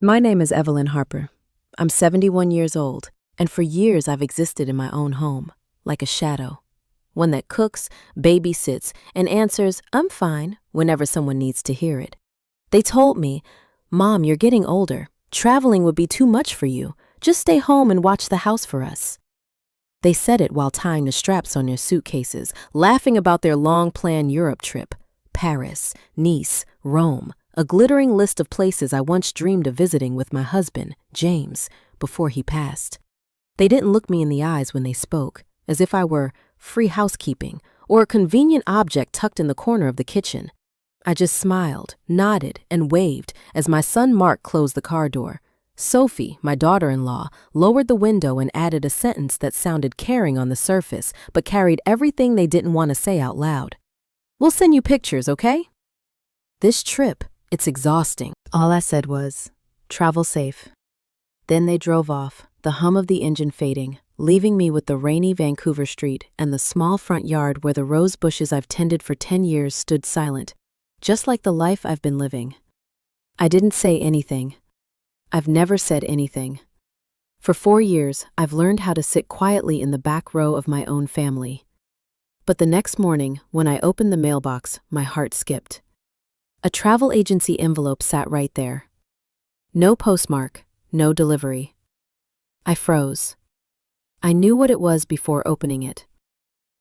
My name is Evelyn Harper. I'm 71 years old, and for years I've existed in my own home, like a shadow. One that cooks, babysits, and answers, "I'm fine," whenever someone needs to hear it. They told me, "Mom, you're getting older. Traveling would be too much for you. Just stay home and watch the house for us." They said it while tying the straps on their suitcases, laughing about their long-planned Europe trip. Paris, Nice, Rome, a glittering list of places I once dreamed of visiting with my husband, James, before he passed. They didn't look me in the eyes when they spoke, as if I were free housekeeping or a convenient object tucked in the corner of the kitchen. I just smiled, nodded, and waved as my son Mark closed the car door. Sophie, my daughter-in-law, lowered the window and added a sentence that sounded caring on the surface, but carried everything they didn't want to say out loud. "We'll send you pictures, okay?" This trip, it's exhausting. All I said was, "Travel safe." Then they drove off, the hum of the engine fading, leaving me with the rainy Vancouver street and the small front yard where the rose bushes I've tended for 10 years stood silent, just like the life I've been living. I didn't say anything. I've never said anything. For 4 years, I've learned how to sit quietly in the back row of my own family. But the next morning, when I opened the mailbox, my heart skipped. A travel agency envelope sat right there. No postmark, no delivery. I froze. I knew what it was before opening it,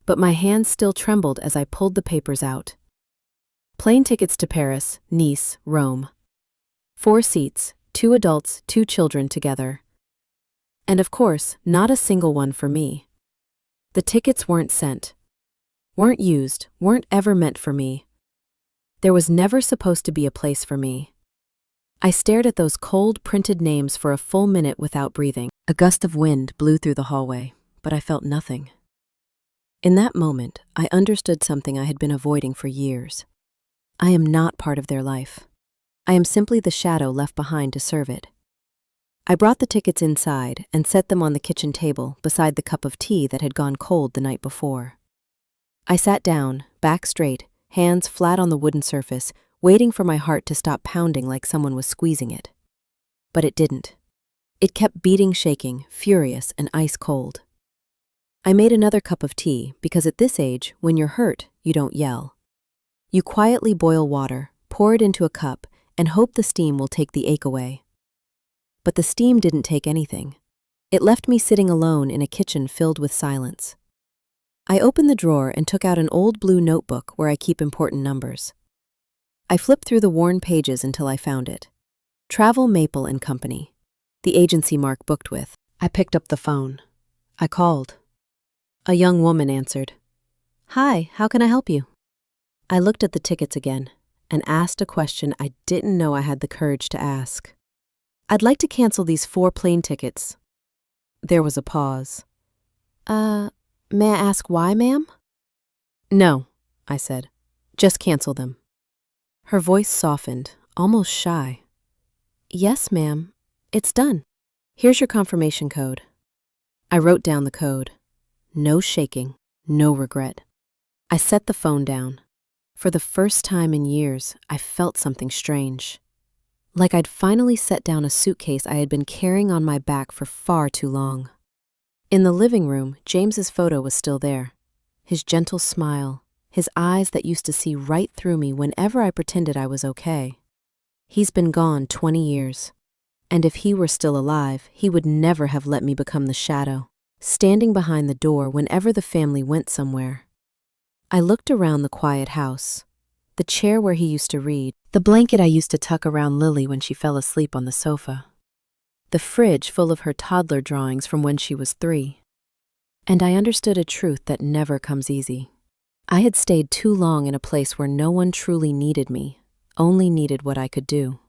but my hands still trembled as I pulled the papers out. Plane tickets to Paris, Nice, Rome. 4 seats, 2 adults, 2 children together. And of course, not a single one for me. The tickets weren't sent, weren't used, weren't ever meant for me. There was never supposed to be a place for me. I stared at those cold, printed names for a full minute without breathing. A gust of wind blew through the hallway, but I felt nothing. In that moment, I understood something I had been avoiding for years. I am not part of their life. I am simply the shadow left behind to serve it. I brought the tickets inside and set them on the kitchen table beside the cup of tea that had gone cold the night before. I sat down, back straight, hands flat on the wooden surface, waiting for my heart to stop pounding like someone was squeezing it. But it didn't. It kept beating, shaking, furious and ice cold. I made another cup of tea because at this age, when you're hurt, you don't yell. You quietly boil water, pour it into a cup, and hope the steam will take the ache away. But the steam didn't take anything. It left me sitting alone in a kitchen filled with silence. I opened the drawer and took out an old blue notebook where I keep important numbers. I flipped through the worn pages until I found it. Travel Maple and Company, the agency Mark booked with. I picked up the phone. I called. A young woman answered. "Hi, how can I help you?" I looked at the tickets again and asked a question I didn't know I had the courage to ask. "I'd like to cancel these 4 plane tickets." There was a pause. May I ask why, ma'am?" "No," I said. "Just cancel them." Her voice softened, almost shy. "Yes, ma'am. It's done. Here's your confirmation code." I wrote down the code. No shaking, no regret. I set the phone down. For the first time in years, I felt something strange. Like I'd finally set down a suitcase I had been carrying on my back for far too long. In the living room, James's photo was still there. His gentle smile, his eyes that used to see right through me whenever I pretended I was okay. He's been gone 20 years. And if he were still alive, he would never have let me become the shadow, standing behind the door whenever the family went somewhere. I looked around the quiet house, the chair where he used to read, the blanket I used to tuck around Lily when she fell asleep on the sofa, the fridge full of her toddler drawings from when she was 3. And I understood a truth that never comes easy. I had stayed too long in a place where no one truly needed me, only needed what I could do.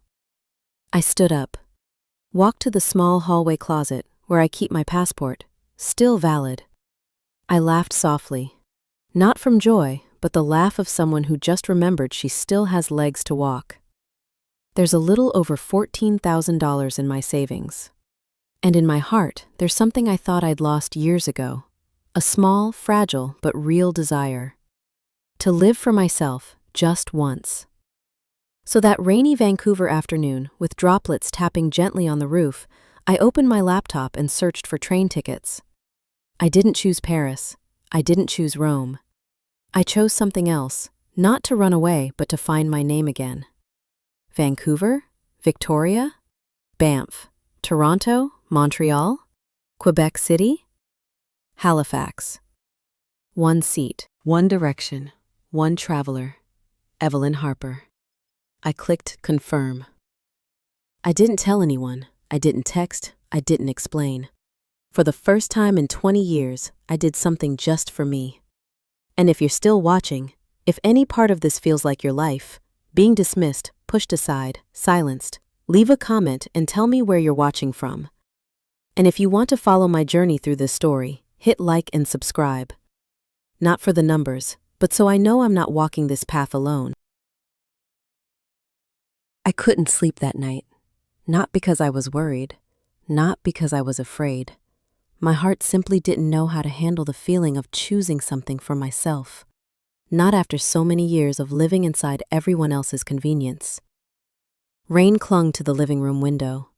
I stood up, walked to the small hallway closet where I keep my passport, still valid. I laughed softly, not from joy, but the laugh of someone who just remembered she still has legs to walk. There's a little over $14,000 in my savings. And in my heart, there's something I thought I'd lost years ago, a small, fragile, but real desire. To live for myself just once. So that rainy Vancouver afternoon, with droplets tapping gently on the roof, I opened my laptop and searched for train tickets. I didn't choose Paris. I didn't choose Rome. I chose something else, not to run away, but to find my name again. Vancouver? Victoria? Banff? Toronto? Montreal? Quebec City? Halifax. One seat, one direction, one traveler. Evelyn Harper. I clicked confirm. I didn't tell anyone. I didn't text. I didn't explain. For the first time in 20 years, I did something just for me. And if you're still watching, if any part of this feels like your life, being dismissed, pushed aside, silenced, leave a comment and tell me where you're watching from. And if you want to follow my journey through this story, hit like and subscribe. Not for the numbers, but so I know I'm not walking this path alone. I couldn't sleep that night. Not because I was worried, not because I was afraid. My heart simply didn't know how to handle the feeling of choosing something for myself. Not after so many years of living inside everyone else's convenience. Rain clung to the living room window.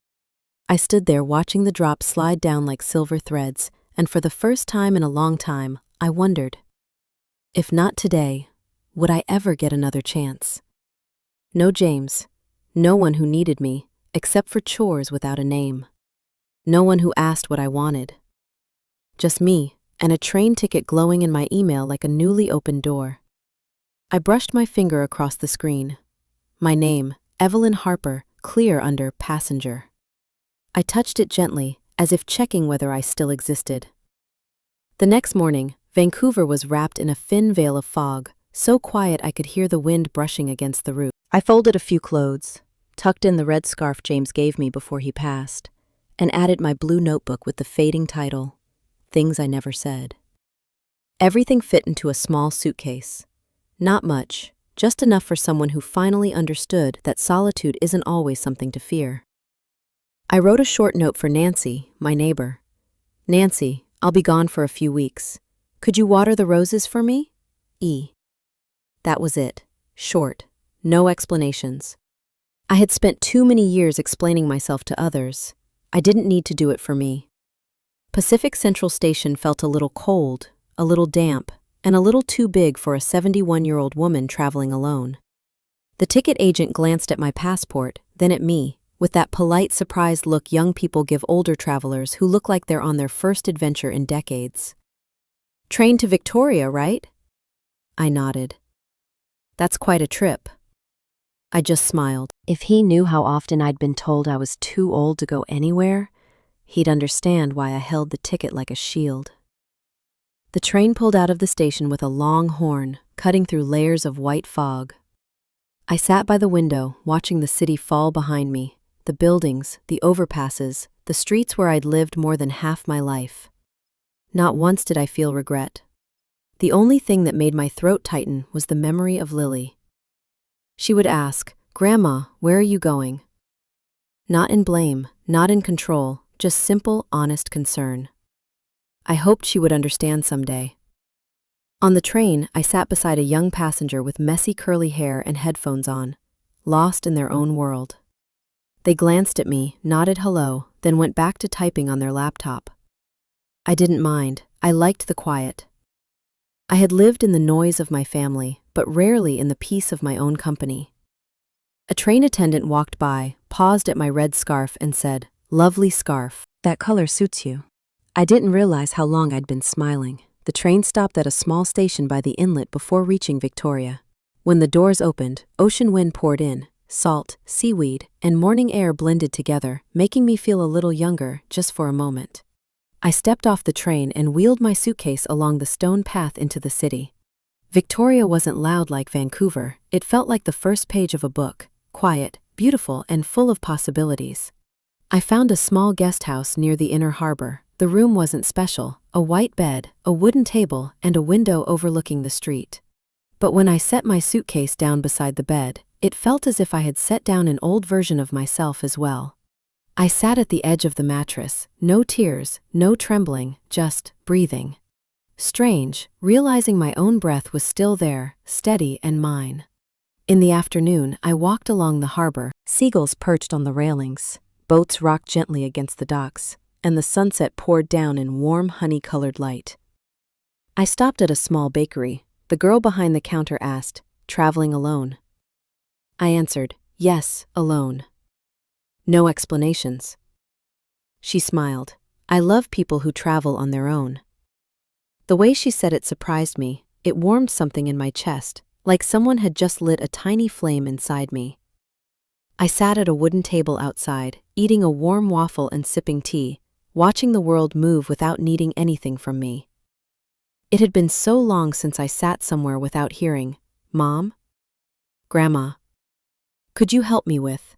I stood there watching the drops slide down like silver threads, and for the first time in a long time, I wondered, if not today, would I ever get another chance? No James, no one who needed me, except for chores without a name. No one who asked what I wanted. Just me, and a train ticket glowing in my email like a newly opened door. I brushed my finger across the screen. My name, Evelyn Harper, clear under passenger. I touched it gently, as if checking whether I still existed. The next morning, Vancouver was wrapped in a thin veil of fog, so quiet I could hear the wind brushing against the roof. I folded a few clothes, tucked in the red scarf James gave me before he passed, and added my blue notebook with the fading title, Things I Never Said. Everything fit into a small suitcase. Not much, just enough for someone who finally understood that solitude isn't always something to fear. I wrote a short note for Nancy, my neighbor. Nancy, I'll be gone for a few weeks. Could you water the roses for me? E. That was it. Short. No explanations. I had spent too many years explaining myself to others. I didn't need to do it for me. Pacific Central Station felt a little cold, a little damp, and a little too big for a 71-year-old woman traveling alone. The ticket agent glanced at my passport, then at me, with that polite, surprised look young people give older travelers who look like they're on their first adventure in decades. Train to Victoria, right? I nodded. That's quite a trip. I just smiled. If he knew how often I'd been told I was too old to go anywhere, he'd understand why I held the ticket like a shield. The train pulled out of the station with a long horn, cutting through layers of white fog. I sat by the window, watching the city fall behind me, the buildings, the overpasses, the streets where I'd lived more than half my life. Not once did I feel regret. The only thing that made my throat tighten was the memory of Lily. She would ask, "Grandma, where are you going?" Not in blame, not in control, just simple, honest concern. I hoped she would understand someday. On the train, I sat beside a young passenger with messy curly hair and headphones on, lost in their own world. They glanced at me, nodded hello, then went back to typing on their laptop. I didn't mind. I liked the quiet. I had lived in the noise of my family, but rarely in the peace of my own company. A train attendant walked by, paused at my red scarf and said, "Lovely scarf. That color suits you." I didn't realize how long I'd been smiling. The train stopped at a small station by the inlet before reaching Victoria. When the doors opened, ocean wind poured in. Salt, seaweed, and morning air blended together, making me feel a little younger just for a moment. I stepped off the train and wheeled my suitcase along the stone path into the city. Victoria wasn't loud like Vancouver. It felt like the first page of a book, quiet, beautiful, and full of possibilities. I found a small guest house near the inner harbor. The room wasn't special, a white bed, a wooden table, and a window overlooking the street. But when I set my suitcase down beside the bed, it felt as if I had set down an old version of myself as well. I sat at the edge of the mattress, no tears, no trembling, just breathing. Strange, realizing my own breath was still there, steady and mine. In the afternoon, I walked along the harbor. Seagulls perched on the railings, boats rocked gently against the docks, and the sunset poured down in warm, honey-colored light. I stopped at a small bakery. The girl behind the counter asked, "Traveling alone?" I answered, "Yes, alone." No explanations. She smiled. "I love people who travel on their own." The way she said it surprised me. It warmed something in my chest, like someone had just lit a tiny flame inside me. I sat at a wooden table outside, eating a warm waffle and sipping tea, watching the world move without needing anything from me. It had been so long since I sat somewhere without hearing, "Mom? Grandma? Could you help me with?"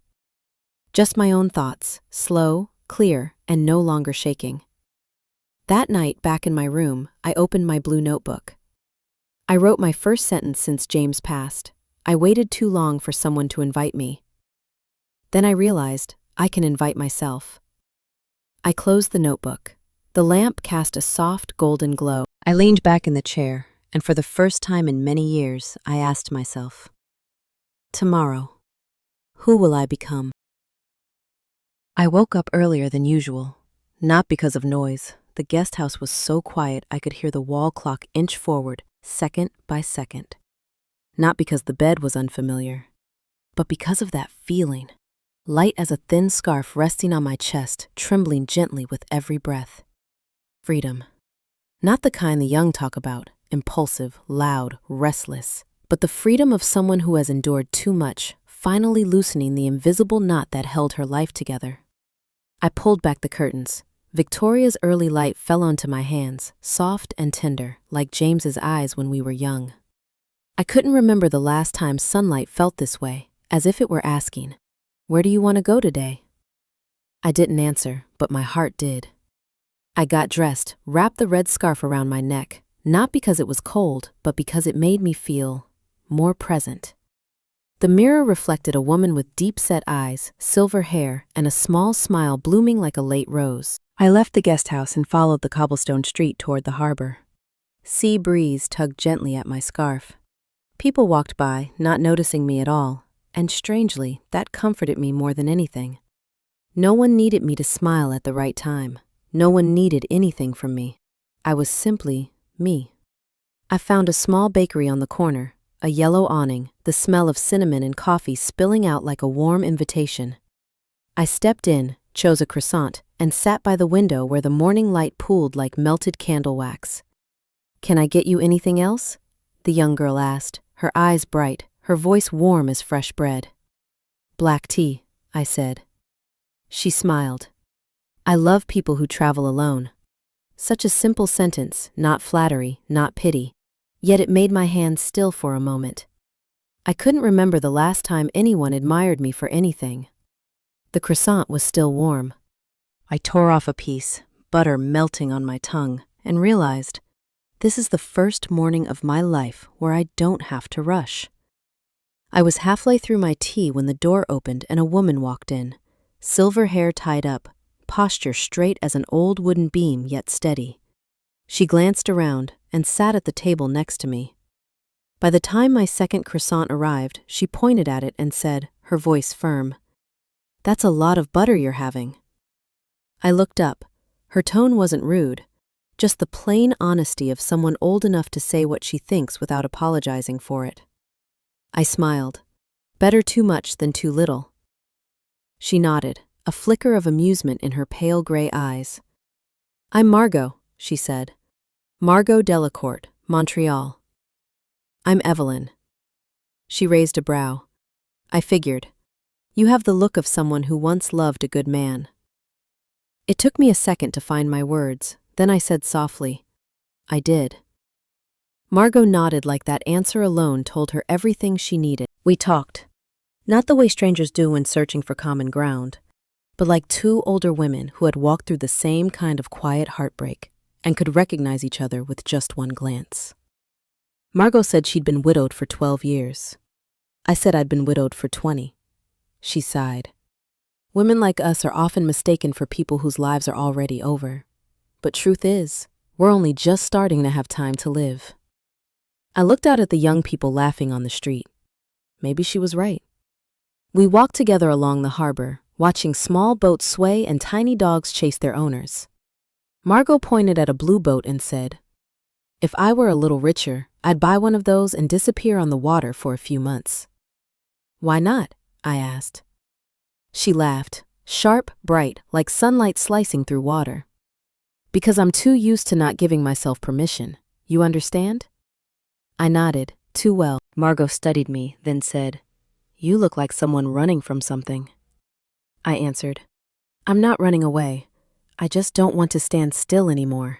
Just my own thoughts, slow, clear, and no longer shaking. That night, back in my room, I opened my blue notebook. I wrote my first sentence since James passed. I waited too long for someone to invite me. Then I realized I can invite myself. I closed the notebook. The lamp cast a soft, golden glow. I leaned back in the chair, and for the first time in many years, I asked myself, tomorrow, who will I become? I woke up earlier than usual, not because of noise. The guest house was so quiet I could hear the wall clock inch forward, second by second. Not because the bed was unfamiliar, but because of that feeling, light as a thin scarf resting on my chest, trembling gently with every breath. Freedom. Not the kind the young talk about, impulsive, loud, restless, but the freedom of someone who has endured too much, finally loosening the invisible knot that held her life together. I pulled back the curtains. Victoria's early light fell onto my hands, soft and tender, like James's eyes when we were young. I couldn't remember the last time sunlight felt this way, as if it were asking, "Where do you want to go today?" I didn't answer, but my heart did. I got dressed, wrapped the red scarf around my neck, not because it was cold, but because it made me feel more present. The mirror reflected a woman with deep-set eyes, silver hair, and a small smile blooming like a late rose. I left the guest house and followed the cobblestone street toward the harbor. Sea breeze tugged gently at my scarf. People walked by, not noticing me at all, and strangely, that comforted me more than anything. No one needed me to smile at the right time. No one needed anything from me. I was simply me. I found a small bakery on the corner, a yellow awning, the smell of cinnamon and coffee spilling out like a warm invitation. I stepped in, chose a croissant, and sat by the window where the morning light pooled like melted candle wax. "Can I get you anything else?" the young girl asked, her eyes bright, her voice warm as fresh bread. "Black tea," I said. She smiled. "I love people who travel alone." Such a simple sentence, not flattery, not pity, yet it made my hands still for a moment. I couldn't remember the last time anyone admired me for anything. The croissant was still warm. I tore off a piece, butter melting on my tongue, and realized this is the first morning of my life where I don't have to rush. I was halfway through my tea when the door opened and a woman walked in, silver hair tied up, posture straight as an old wooden beam yet steady. She glanced around and sat at the table next to me. By the time my second croissant arrived, she pointed at it and said, her voice firm, "That's a lot of butter you're having." I looked up. Her tone wasn't rude, just the plain honesty of someone old enough to say what she thinks without apologizing for it. I smiled. Better too much than too little. She nodded, a flicker of amusement in her pale gray eyes. "I'm Margot," she said. "Margot Delacourt, Montreal." "I'm Evelyn." She raised a brow. I figured. You have the look of someone who once loved a good man. It took me a second to find my words, then I said softly, "I did." Margot nodded like that answer alone told her everything she needed. We talked. Not the way strangers do when searching for common ground, but like two older women who had walked through the same kind of quiet heartbreak and could recognize each other with just one glance. Margot said she'd been widowed for 12 years. I said I'd been widowed for 20. She sighed. Women like us are often mistaken for people whose lives are already over. But truth is, we're only just starting to have time to live. I looked out at the young people laughing on the street. maybe she was right. We walked together along the harbor, watching small boats sway and tiny dogs chase their owners. Margot pointed at a blue boat and said, "If I were a little richer, I'd buy one of those and disappear on the water for a few months." "Why not?" I asked. She laughed, sharp, bright, like sunlight slicing through water. "Because I'm too used to not giving myself permission. You understand?" I nodded, too well. Margot studied me, then said, "You look like someone running from something." I answered, "I'm not running away. I just don't want to stand still anymore."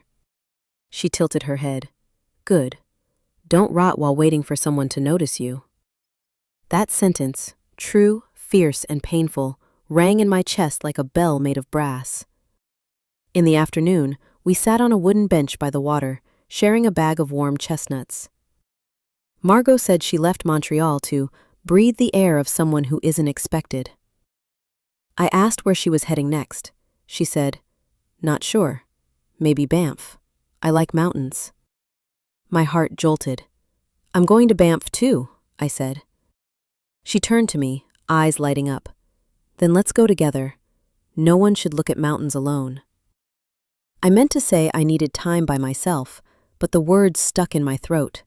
She tilted her head. "Good. Don't rot while waiting for someone to notice you." That sentence, true, fierce, and painful, rang in my chest like a bell made of brass. In the afternoon, we sat on a wooden bench by the water, sharing a bag of warm chestnuts. Margot said she left Montreal to breathe the air of someone who isn't expected. I asked where she was heading next. She said, "Not sure. Maybe Banff. I like mountains." My heart jolted. "I'm going to Banff too," I said. She turned to me, eyes lighting up. "Then let's go together. No one should look at mountains alone." I meant to say I needed time by myself, but the words stuck in my throat.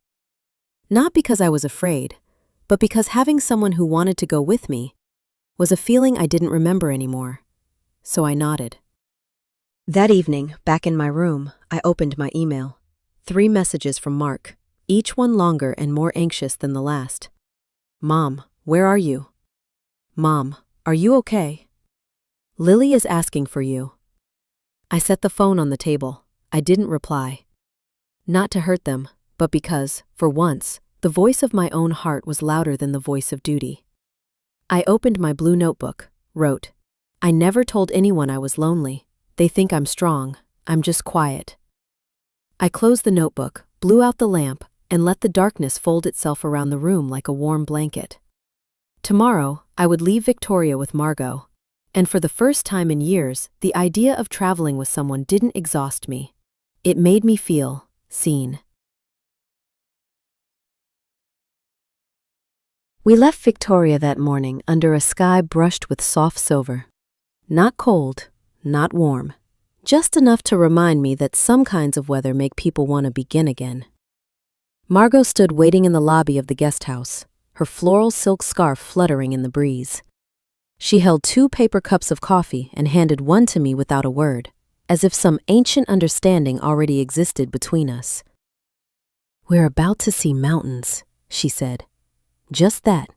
Not because I was afraid, but because having someone who wanted to go with me was a feeling I didn't remember anymore. So I nodded. That evening, back in my room, I opened my email. 3 messages from Mark, each one longer and more anxious than the last. "Mom, where are you? Mom, are you okay? Lily is asking for you." I set the phone on the table. I didn't reply. Not to hurt them, but because, for once, the voice of my own heart was louder than the voice of duty. I opened my blue notebook, wrote, "I never told anyone I was lonely. They think I'm strong. I'm just quiet." I closed the notebook, blew out the lamp, and let the darkness fold itself around the room like a warm blanket. Tomorrow, I would leave Victoria with Margot, and for the first time in years, the idea of traveling with someone didn't exhaust me. It made me feel seen. We left Victoria that morning under a sky brushed with soft silver. Not cold, not warm, just enough to remind me that some kinds of weather make people want to begin again. Margot stood waiting in the lobby of the guest house, her floral silk scarf fluttering in the breeze. She held 2 paper cups of coffee and handed one to me without a word, as if some ancient understanding already existed between us. "We're about to see mountains," she said. Just that.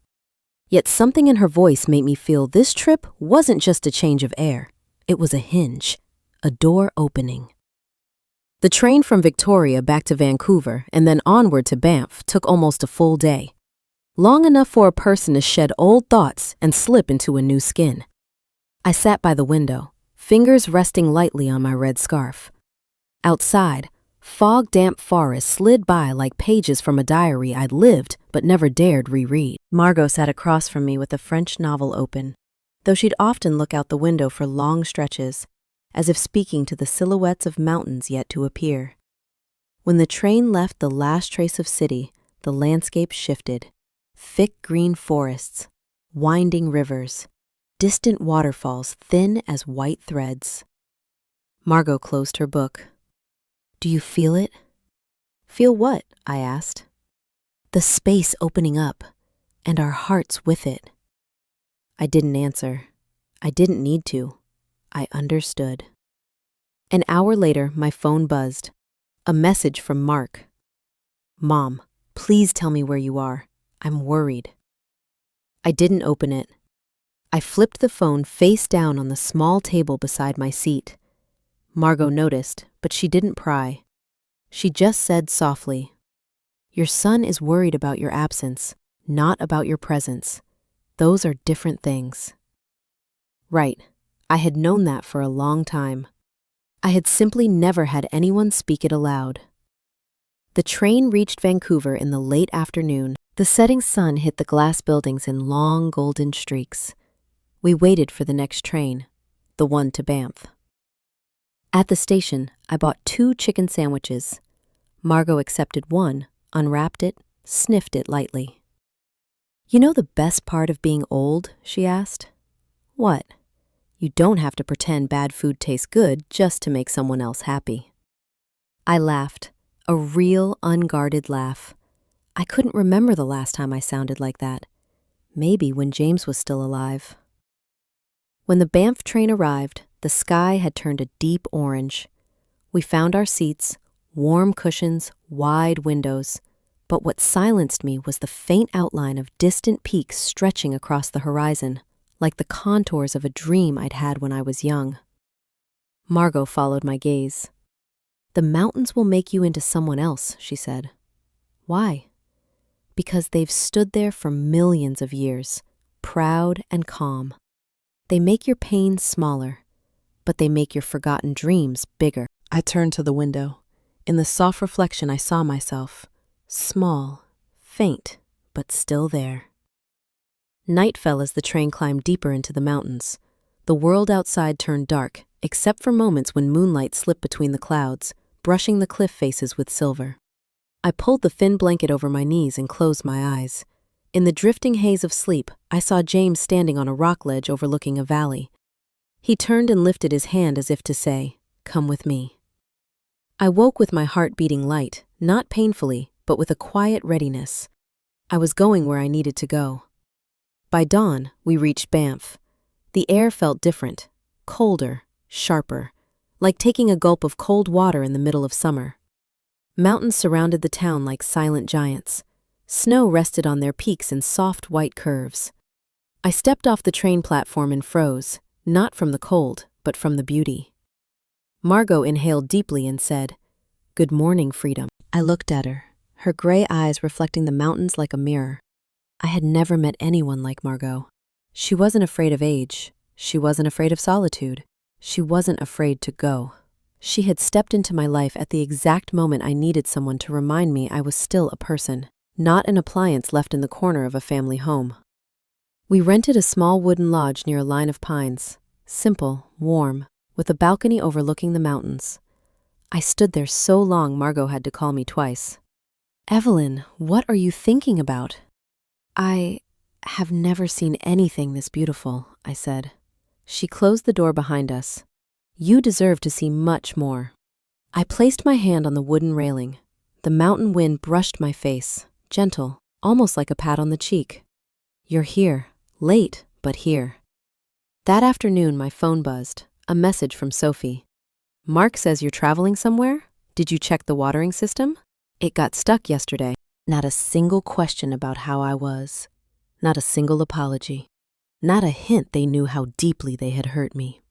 Yet something in her voice made me feel this trip wasn't just a change of air. It was a hinge, a door opening. The train from Victoria back to Vancouver and then onward to Banff took almost a full day. Long enough for a person to shed old thoughts and slip into a new skin. I sat by the window, fingers resting lightly on my red scarf. Outside, fog-damp forests slid by like pages from a diary I'd lived but never dared reread. Margot sat across from me with a French novel open, though she'd often look out the window for long stretches, as if speaking to the silhouettes of mountains yet to appear. When the train left the last trace of city, the landscape shifted. Thick green forests, winding rivers, distant waterfalls thin as white threads. Margot closed her book. "Do you feel it?" "Feel what?" I asked. "The space opening up, and our hearts with it." I didn't answer. I didn't need to. I understood. An hour later, my phone buzzed. A message from Mark. "Mom, please tell me where you are. I'm worried." I didn't open it. I flipped the phone face down on the small table beside my seat. Margot noticed, but she didn't pry. She just said softly, "Your son is worried about your absence, not about your presence. Those are different things." Right. I had known that for a long time. I had simply never had anyone speak it aloud. The train reached Vancouver in the late afternoon. The setting sun hit the glass buildings in long golden streaks. We waited for the next train, the one to Banff. At the station, I bought 2 chicken sandwiches. Margot accepted one, unwrapped it, sniffed it lightly. You know the best part of being old? She asked. What? You don't have to pretend bad food tastes good just to make someone else happy. I laughed, a real, unguarded laugh. I couldn't remember the last time I sounded like that. Maybe when James was still alive. When the Banff train arrived, the sky had turned a deep orange. We found our seats, warm cushions, wide windows. But what silenced me was the faint outline of distant peaks stretching across the horizon, like the contours of a dream I'd had when I was young. Margot followed my gaze. The mountains will make you into someone else, she said. Why? Because they've stood there for millions of years, proud and calm. They make your pain smaller, but they make your forgotten dreams bigger. I turned to the window. In the soft reflection, I saw myself. Small, faint, but still there. Night fell as the train climbed deeper into the mountains. The world outside turned dark, except for moments when moonlight slipped between the clouds, brushing the cliff faces with silver. I pulled the thin blanket over my knees and closed my eyes. In the drifting haze of sleep, I saw James standing on a rock ledge overlooking a valley. He turned and lifted his hand as if to say, "Come with me." I woke with my heart beating light, not painfully, but with a quiet readiness. I was going where I needed to go. By dawn, we reached Banff. The air felt different, colder, sharper, like taking a gulp of cold water in the middle of summer. Mountains surrounded the town like silent giants. Snow rested on their peaks in soft white curves. I stepped off the train platform and froze, not from the cold, but from the beauty. Margot inhaled deeply and said, "Good morning, freedom." I looked at her, her gray eyes reflecting the mountains like a mirror. I had never met anyone like Margot. She wasn't afraid of age. She wasn't afraid of solitude. She wasn't afraid to go. She had stepped into my life at the exact moment I needed someone to remind me I was still a person, not an appliance left in the corner of a family home. We rented a small wooden lodge near a line of pines, simple, warm, with a balcony overlooking the mountains. I stood there so long Margot had to call me twice. "Evelyn, what are you thinking about?" "I have never seen anything this beautiful," I said. She closed the door behind us. "You deserve to see much more." I placed my hand on the wooden railing. The mountain wind brushed my face, gentle, almost like a pat on the cheek. "You're here, late, but here." That afternoon, my phone buzzed, a message from Sophie. "Mark says you're traveling somewhere? Did you check the watering system? It got stuck yesterday." Not a single question about how I was. Not a single apology. Not a hint they knew how deeply they had hurt me.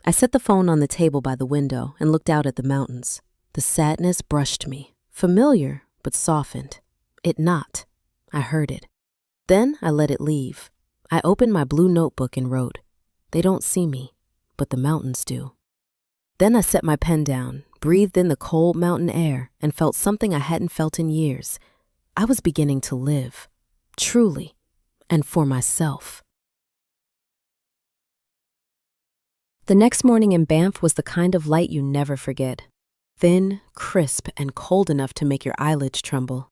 I set the phone on the table by the window and looked out at the mountains. The sadness brushed me, familiar but softened. It knocked. I heard it. Then I let it leave. I opened my blue notebook and wrote, "They don't see me, but the mountains do." Then I set my pen down, breathed in the cold mountain air, and felt something I hadn't felt in years. I was beginning to live, truly, and for myself. The next morning in Banff was the kind of light you never forget. Thin, crisp, and cold enough to make your eyelids tremble.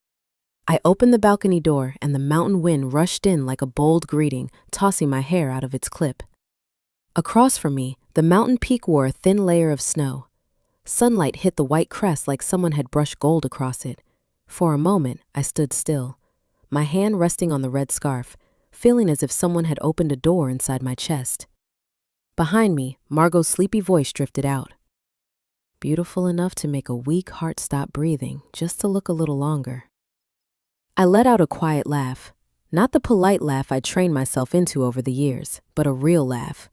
I opened the balcony door and the mountain wind rushed in like a bold greeting, tossing my hair out of its clip. Across from me, the mountain peak wore a thin layer of snow. Sunlight hit the white crest like someone had brushed gold across it. For a moment, I stood still, my hand resting on the red scarf, feeling as if someone had opened a door inside my chest. Behind me, Margot's sleepy voice drifted out. "Beautiful enough to make a weak heart stop breathing just to look a little longer." I let out a quiet laugh, not the polite laugh I'd trained myself into over the years, but a real laugh.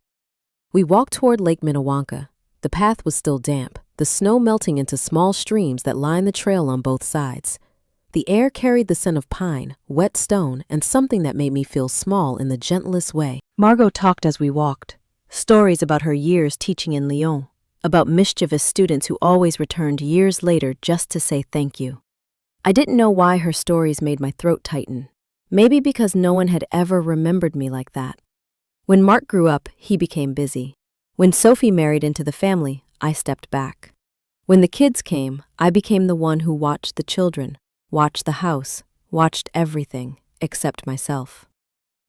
We walked toward Lake Minnewanka. The path was still damp, the snow melting into small streams that lined the trail on both sides. The air carried the scent of pine, wet stone, and something that made me feel small in the gentlest way. Margot talked as we walked. Stories about her years teaching in Lyon, about mischievous students who always returned years later just to say thank you. I didn't know why her stories made my throat tighten. Maybe because no one had ever remembered me like that. When Mark grew up, he became busy. When Sophie married into the family, I stepped back. When the kids came, I became the one who watched the children, watched the house, watched everything, except myself.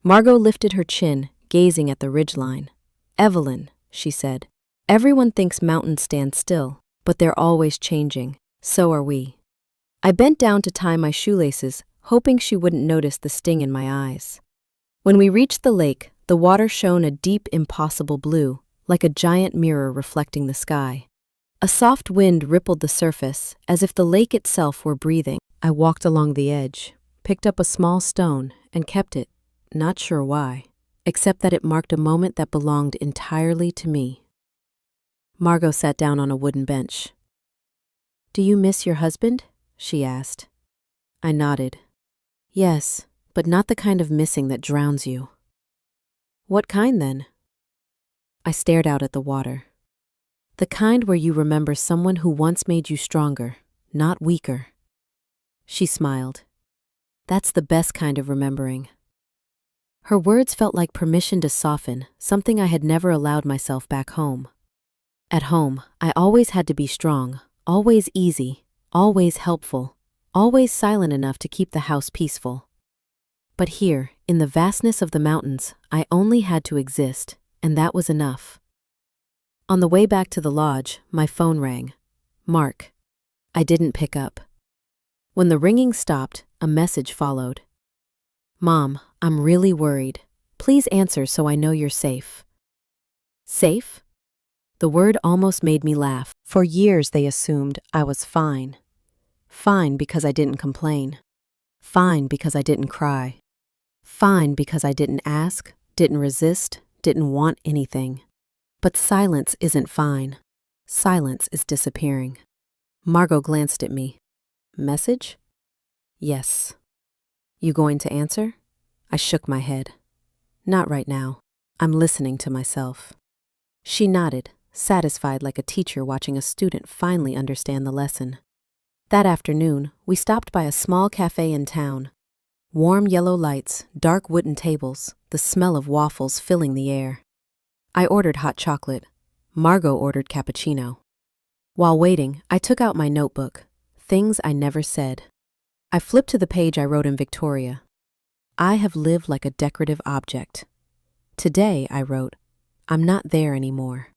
Margot lifted her chin, gazing at the ridgeline. Evelyn, she said, everyone thinks mountains stand still, but they're always changing. So are we. I bent down to tie my shoelaces, hoping she wouldn't notice the sting in my eyes. When we reached the lake, the water shone a deep, impossible blue, like a giant mirror reflecting the sky. A soft wind rippled the surface, as if the lake itself were breathing. I walked along the edge, picked up a small stone, and kept it, not sure why, except that it marked a moment that belonged entirely to me. Margot sat down on a wooden bench. "Do you miss your husband?" she asked. I nodded. "Yes, but not the kind of missing that drowns you." "What kind, then?" I stared out at the water. "The kind where you remember someone who once made you stronger, not weaker." She smiled. "That's the best kind of remembering." Her words felt like permission to soften, something I had never allowed myself back home. At home, I always had to be strong, always easy, always helpful, always silent enough to keep the house peaceful. But here, in the vastness of the mountains, I only had to exist, and that was enough. On the way back to the lodge, my phone rang. Mark. I didn't pick up. When the ringing stopped, a message followed. "Mom, I'm really worried. Please answer so I know you're safe." Safe? The word almost made me laugh. For years they assumed I was fine. Fine because I didn't complain. Fine because I didn't cry. Fine because I didn't ask, didn't resist, didn't want anything. But silence isn't fine. Silence is disappearing. Margot glanced at me. "Message?" "Yes." "You going to answer?" I shook my head. "Not right now. I'm listening to myself." She nodded, satisfied like a teacher watching a student finally understand the lesson. That afternoon, we stopped by a small cafe in town. Warm yellow lights, dark wooden tables, the smell of waffles filling the air. I ordered hot chocolate. Margot ordered cappuccino. While waiting, I took out my notebook. Things I never said. I flipped to the page I wrote in Victoria. "I have lived like a decorative object. Today," I wrote, "I'm not there anymore."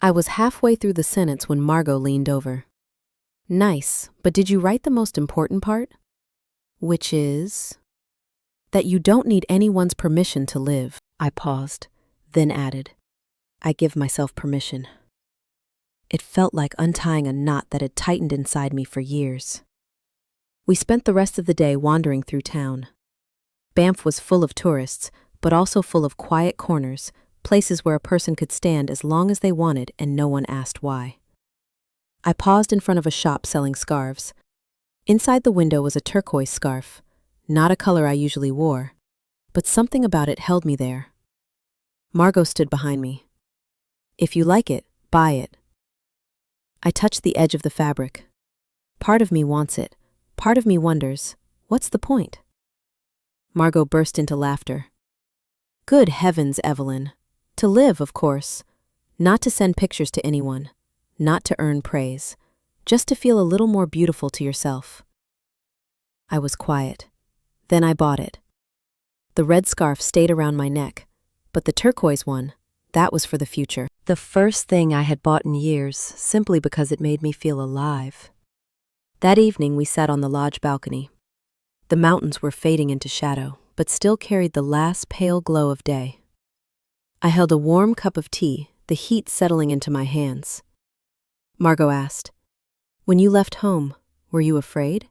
I was halfway through the sentence when Margot leaned over. "Nice, but did you write the most important part?" "Which is?" "That you don't need anyone's permission to live." I paused, then added, "I give myself permission." It felt like untying a knot that had tightened inside me for years. We spent the rest of the day wandering through town. Banff was full of tourists, but also full of quiet corners, places where a person could stand as long as they wanted and no one asked why. I paused in front of a shop selling scarves. Inside the window was a turquoise scarf, not a color I usually wore, but something about it held me there. Margot stood behind me. "If you like it, buy it." I touched the edge of the fabric. Part of me wants it. Part of me wonders, what's the point? Margot burst into laughter. "Good heavens, Evelyn. To live, of course. Not to send pictures to anyone. Not to earn praise. Just to feel a little more beautiful to yourself." I was quiet. Then I bought it. The red scarf stayed around my neck, but the turquoise one, that was for the future. The first thing I had bought in years, simply because it made me feel alive. That evening we sat on the lodge balcony. The mountains were fading into shadow, but still carried the last pale glow of day. I held a warm cup of tea, the heat settling into my hands. Margot asked, "When you left home, were you afraid?"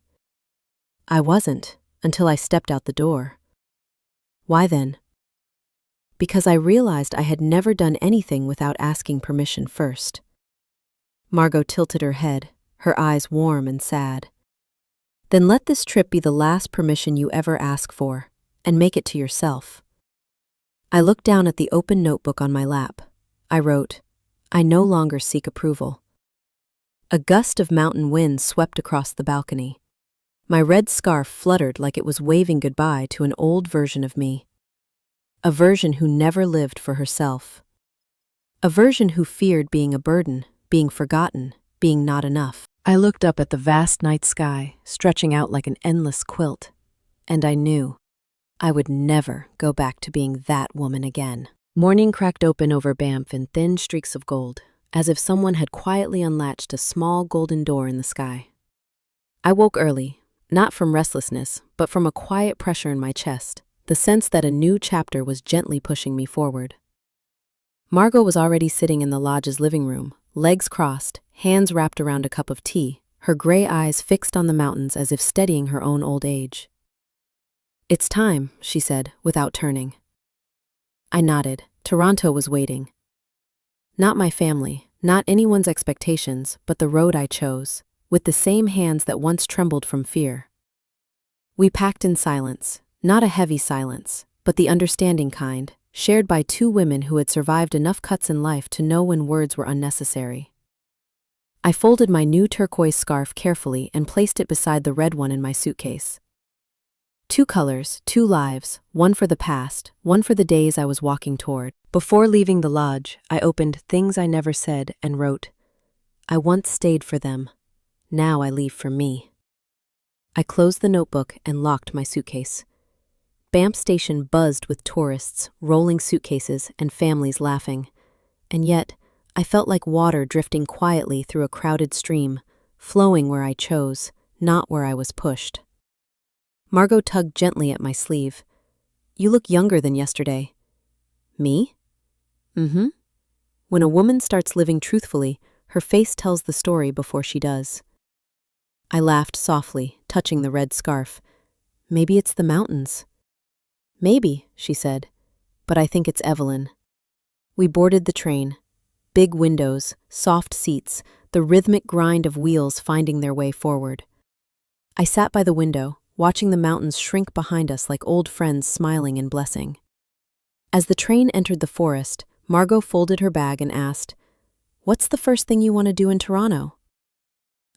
I wasn't, until I stepped out the door. "Why then?" "Because I realized I had never done anything without asking permission first." Margot tilted her head, her eyes warm and sad. "Then let this trip be the last permission you ever ask for, and make it to yourself." I looked down at the open notebook on my lap. I wrote, "I no longer seek approval." A gust of mountain wind swept across the balcony. My red scarf fluttered like it was waving goodbye to an old version of me. A version who never lived for herself. A version who feared being a burden, being forgotten, being not enough. I looked up at the vast night sky, stretching out like an endless quilt, and I knew I would never go back to being that woman again. Morning cracked open over Banff in thin streaks of gold, as if someone had quietly unlatched a small golden door in the sky. I woke early, not from restlessness, but from a quiet pressure in my chest, the sense that a new chapter was gently pushing me forward. Margot was already sitting in the lodge's living room, legs crossed, hands wrapped around a cup of tea, her gray eyes fixed on the mountains as if steadying her own old age. "It's time," she said, without turning. I nodded. Toronto was waiting. Not my family, not anyone's expectations, but the road I chose, with the same hands that once trembled from fear. We packed in silence, not a heavy silence, but the understanding kind, shared by two women who had survived enough cuts in life to know when words were unnecessary. I folded my new turquoise scarf carefully and placed it beside the red one in my suitcase. 2 colors, 2 lives, one for the past, one for the days I was walking toward. Before leaving the lodge, I opened Things I Never Said and wrote, "I once stayed for them. Now I leave for me." I closed the notebook and locked my suitcase. Banff Station buzzed with tourists, rolling suitcases, and families laughing. And yet, I felt like water drifting quietly through a crowded stream, flowing where I chose, not where I was pushed. Margot tugged gently at my sleeve. "You look younger than yesterday." "Me?" "Mm-hmm." When a woman starts living truthfully, her face tells the story before she does. I laughed softly, touching the red scarf. "Maybe it's the mountains." "Maybe," she said, "but I think it's Evelyn." We boarded the train. Big windows, soft seats, the rhythmic grind of wheels finding their way forward. I sat by the window, watching the mountains shrink behind us like old friends smiling in blessing. As the train entered the forest, Margot folded her bag and asked, "What's the first thing you want to do in Toronto?"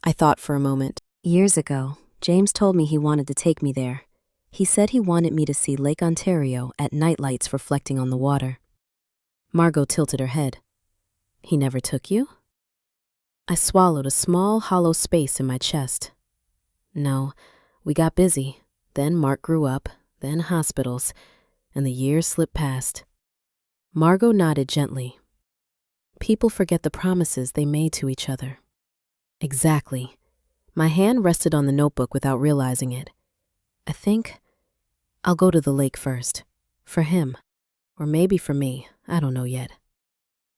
I thought for a moment. Years ago, James told me he wanted to take me there. He said he wanted me to see Lake Ontario at night lights reflecting on the water. Margot tilted her head. "He never took you?" I swallowed a small, hollow space in my chest. "No, we got busy. Then Mark grew up, then hospitals, and the years slipped past." Margot nodded gently. "People forget the promises they made to each other." Exactly. My hand rested on the notebook without realizing it. I think I'll go to the lake first. For him. Or maybe for me. I don't know yet.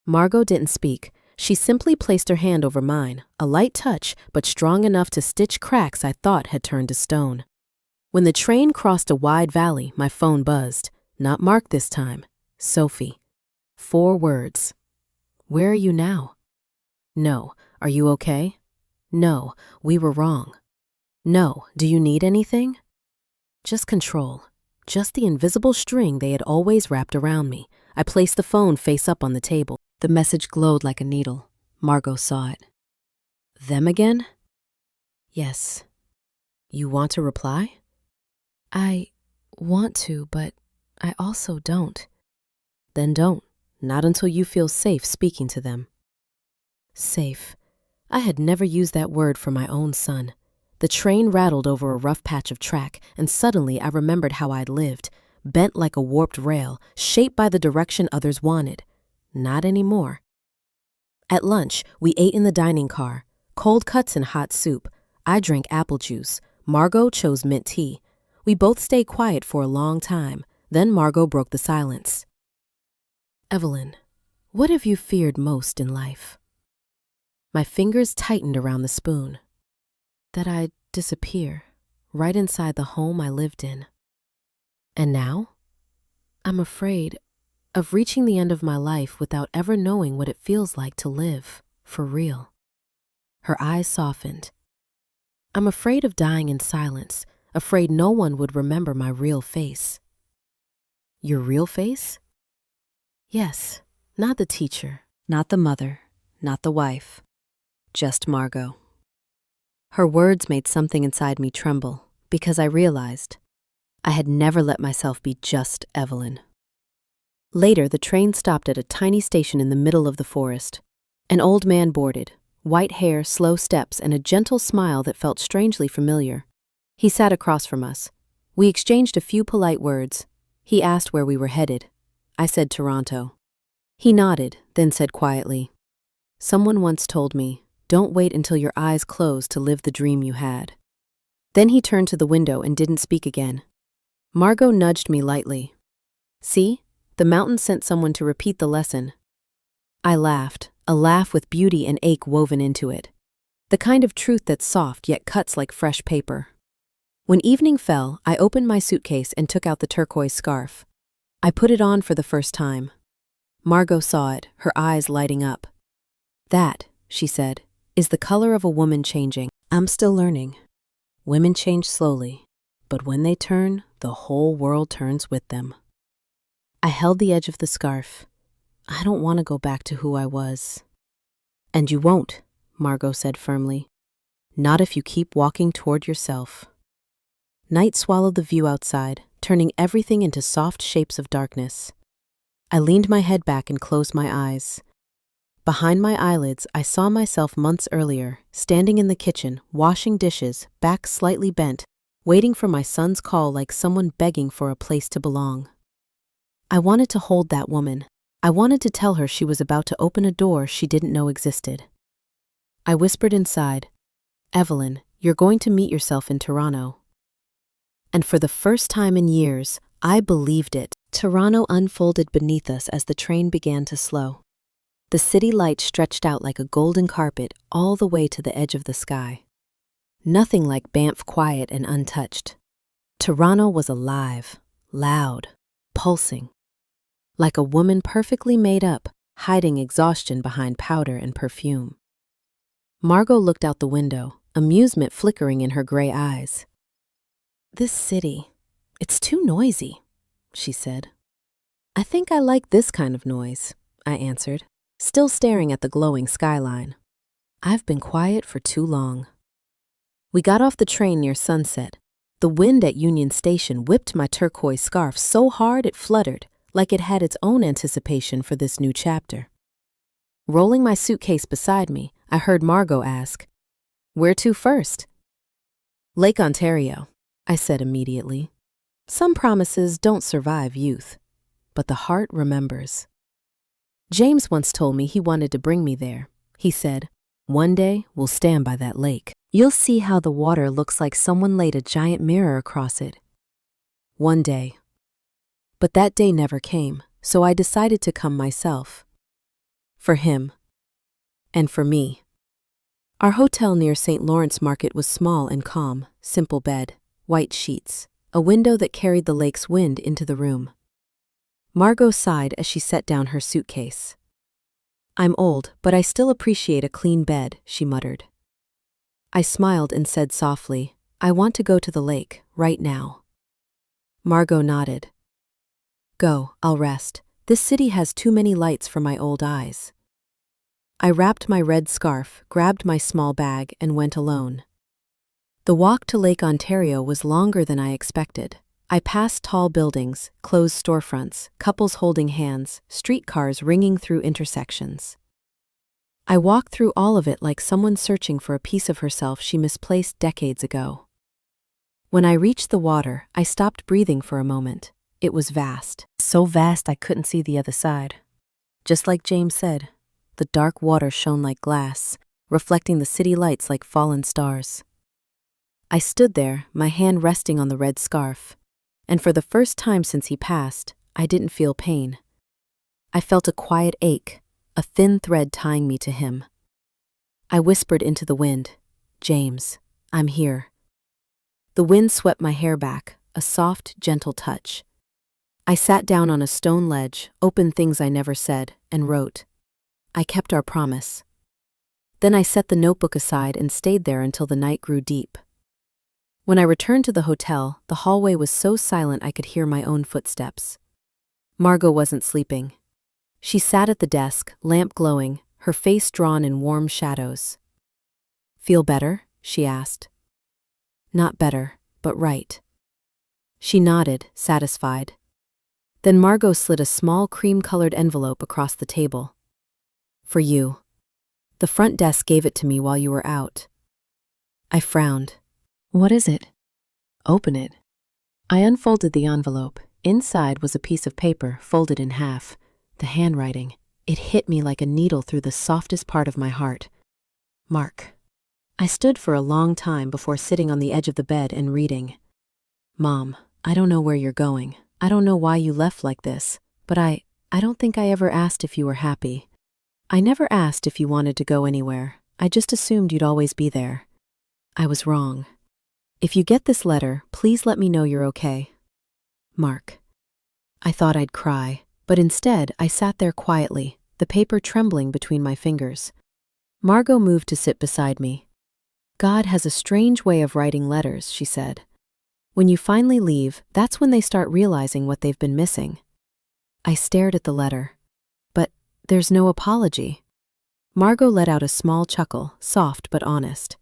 Margot didn't speak. She simply placed her hand over mine, a light touch, but strong enough to stitch cracks I thought had turned to stone. When the train crossed a wide valley, my phone buzzed. Not Mark this time. Sophie. 4 words. "Where are you now?" "No. Are you okay?" "No. We were wrong." "No. Do you need anything?" Just control. Just the invisible string they had always wrapped around me. I placed the phone face up on the table. The message glowed like a needle. Margot saw it. "Them again?" "Yes." "You want to reply?" "I want to, but I also don't." "Then don't. Not until you feel safe speaking to them." Safe. I had never used that word for my own son. The train rattled over a rough patch of track, and suddenly I remembered how I'd lived, bent like a warped rail, shaped by the direction others wanted. Not anymore. At lunch, we ate in the dining car, cold cuts and hot soup. I drank apple juice. Margot chose mint tea. We both stayed quiet for a long time. Then Margot broke the silence. "Evelyn, what have you feared most in life?" My fingers tightened around the spoon. That I'd disappear, right inside the home I lived in. And now? I'm afraid of reaching the end of my life without ever knowing what it feels like to live, for real. Her eyes softened. I'm afraid of dying in silence, afraid no one would remember my real face. Your real face? Yes, not the teacher, not the mother, not the wife, just Margot. Her words made something inside me tremble, because I realized I had never let myself be just Evelyn. Later, the train stopped at a tiny station in the middle of the forest. An old man boarded, white hair, slow steps, and a gentle smile that felt strangely familiar. He sat across from us. We exchanged a few polite words. He asked where we were headed. I said Toronto. He nodded, then said quietly, "Someone once told me, don't wait until your eyes close to live the dream you had." Then he turned to the window and didn't speak again. Margot nudged me lightly. "See? The mountain sent someone to repeat the lesson." I laughed, a laugh with beauty and ache woven into it. The kind of truth that's soft yet cuts like fresh paper. When evening fell, I opened my suitcase and took out the turquoise scarf. I put it on for the first time. Margot saw it, her eyes lighting up. "That," she said, "is the color of a woman changing. I'm still learning. Women change slowly, but when they turn, the whole world turns with them." I held the edge of the scarf. I don't want to go back to who I was. "And you won't," Margot said firmly. "Not if you keep walking toward yourself." Night swallowed the view outside, turning everything into soft shapes of darkness. I leaned my head back and closed my eyes. Behind my eyelids, I saw myself months earlier, standing in the kitchen, washing dishes, back slightly bent, waiting for my son's call like someone begging for a place to belong. I wanted to hold that woman. I wanted to tell her she was about to open a door she didn't know existed. I whispered inside, "Evelyn, you're going to meet yourself in Toronto." And for the first time in years, I believed it. Toronto unfolded beneath us as the train began to slow. The city lights stretched out like a golden carpet all the way to the edge of the sky. Nothing like Banff quiet and untouched. Toronto was alive, loud, pulsing. Like a woman perfectly made up, hiding exhaustion behind powder and perfume. Margot looked out the window, amusement flickering in her gray eyes. "This city, it's too noisy," she said. "I think I like this kind of noise," I answered, still staring at the glowing skyline. "I've been quiet for too long." We got off the train near sunset. The wind at Union Station whipped my turquoise scarf so hard it fluttered, like it had its own anticipation for this new chapter. Rolling my suitcase beside me, I heard Margot ask, "Where to first?" "Lake Ontario," I said immediately. Some promises don't survive youth, but the heart remembers. James once told me he wanted to bring me there. He said, "One day we'll stand by that lake. You'll see how the water looks like someone laid a giant mirror across it." One day. But that day never came, so I decided to come myself. For him. And for me. Our hotel near St. Lawrence Market was small and calm, simple bed, white sheets, a window that carried the lake's wind into the room. Margot sighed as she set down her suitcase. "I'm old, but I still appreciate a clean bed," she muttered. I smiled and said softly, "I want to go to the lake, right now." Margot nodded. "Go, I'll rest. This city has too many lights for my old eyes." I wrapped my red scarf, grabbed my small bag, and went alone. The walk to Lake Ontario was longer than I expected. I passed tall buildings, closed storefronts, couples holding hands, streetcars ringing through intersections. I walked through all of it like someone searching for a piece of herself she misplaced decades ago. When I reached the water, I stopped breathing for a moment. It was vast, so vast I couldn't see the other side. Just like James said, the dark water shone like glass, reflecting the city lights like fallen stars. I stood there, my hand resting on the red scarf, and for the first time since he passed, I didn't feel pain. I felt a quiet ache, a thin thread tying me to him. I whispered into the wind, "James, I'm here." The wind swept my hair back, a soft, gentle touch. I sat down on a stone ledge, opened things I never said, and wrote. I kept our promise. Then I set the notebook aside and stayed there until the night grew deep. When I returned to the hotel, the hallway was so silent I could hear my own footsteps. Margot wasn't sleeping. She sat at the desk, lamp glowing, her face drawn in warm shadows. "Feel better?" she asked. "Not better, but right." She nodded, satisfied. Then Margot slid a small cream-colored envelope across the table. "For you. The front desk gave it to me while you were out." I frowned. "What is it?" "Open it." I unfolded the envelope. Inside was a piece of paper folded in half. The handwriting, it hit me like a needle through the softest part of my heart. Mark. I stood for a long time before sitting on the edge of the bed and reading. Mom, I don't know where you're going. I don't know why you left like this, but I don't think I ever asked if you were happy. I never asked if you wanted to go anywhere. I just assumed you'd always be there. I was wrong. If you get this letter, please let me know you're okay. Mark. I thought I'd cry, but instead I sat there quietly, the paper trembling between my fingers. Margot moved to sit beside me. God has a strange way of writing letters, she said. When you finally leave, that's when they start realizing what they've been missing. I stared at the letter. But there's no apology. Margot let out a small chuckle, soft but honest.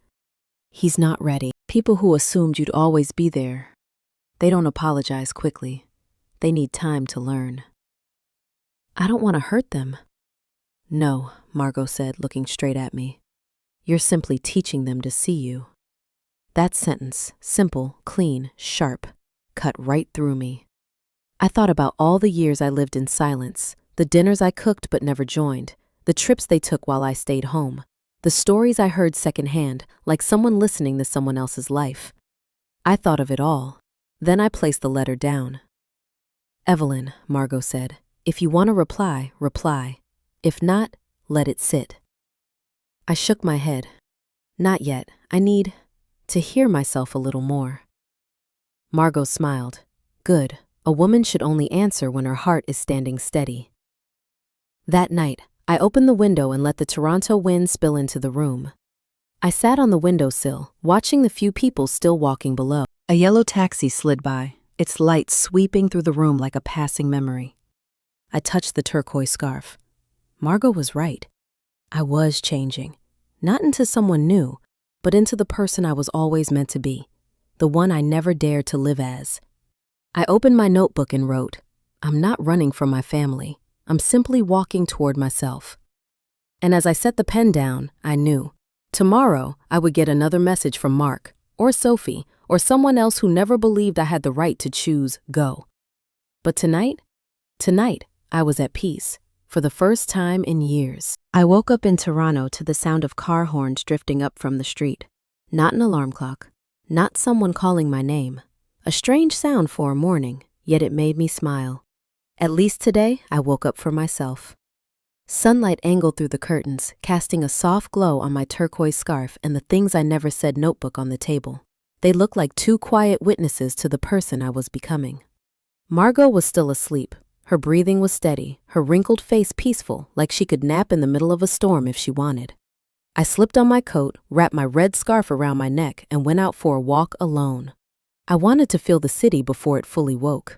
He's not ready. People who assumed you'd always be there, they don't apologize quickly. They need time to learn. I don't want to hurt them. No, Margot said, looking straight at me. You're simply teaching them to see you. That sentence, simple, clean, sharp, cut right through me. I thought about all the years I lived in silence, the dinners I cooked but never joined, the trips they took while I stayed home, the stories I heard secondhand, like someone listening to someone else's life. I thought of it all. Then I placed the letter down. Evelyn, Margot said, if you want to reply, reply. If not, let it sit. I shook my head. Not yet. I need to hear myself a little more. Margot smiled. Good. A woman should only answer when her heart is standing steady. That night, I opened the window and let the Toronto wind spill into the room. I sat on the windowsill, watching the few people still walking below. A yellow taxi slid by, its light sweeping through the room like a passing memory. I touched the turquoise scarf. Margot was right. I was changing, not into someone new, but into the person I was always meant to be, the one I never dared to live as. I opened my notebook and wrote, I'm not running from my family. I'm simply walking toward myself. And as I set the pen down, I knew. Tomorrow, I would get another message from Mark, or Sophie, or someone else who never believed I had the right to choose go. But tonight, I was at peace, for the first time in years. I woke up in Toronto to the sound of car horns drifting up from the street. Not an alarm clock, not someone calling my name. A strange sound for a morning, yet it made me smile. At least today, I woke up for myself. Sunlight angled through the curtains, casting a soft glow on my turquoise scarf and the things I never said notebook on the table. They looked like two quiet witnesses to the person I was becoming. Margot was still asleep. Her breathing was steady, her wrinkled face peaceful, like she could nap in the middle of a storm if she wanted. I slipped on my coat, wrapped my red scarf around my neck, and went out for a walk alone. I wanted to feel the city before it fully woke.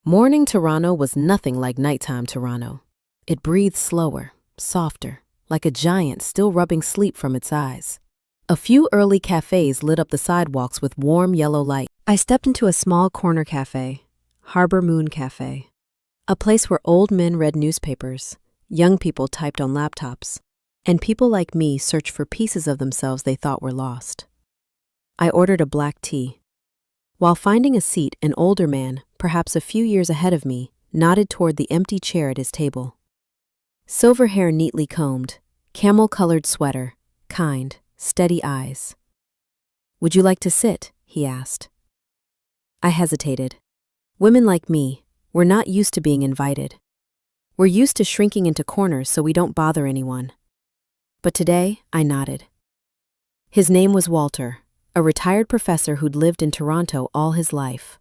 Morning Toronto was nothing like nighttime Toronto. It breathed slower, softer, like a giant still rubbing sleep from its eyes. A few early cafes lit up the sidewalks with warm yellow light. I stepped into a small corner cafe, Harbor Moon Cafe, a place where old men read newspapers, young people typed on laptops, and people like me searched for pieces of themselves they thought were lost. I ordered a black tea. While finding a seat, an older man, perhaps a few years ahead of me, nodded toward the empty chair at his table. Silver hair neatly combed, camel-colored sweater, kind, steady eyes. Would you like to sit? He asked. I hesitated. Women like me, we're not used to being invited. We're used to shrinking into corners so we don't bother anyone. But today, I nodded. His name was Walter, a retired professor who'd lived in Toronto all his life.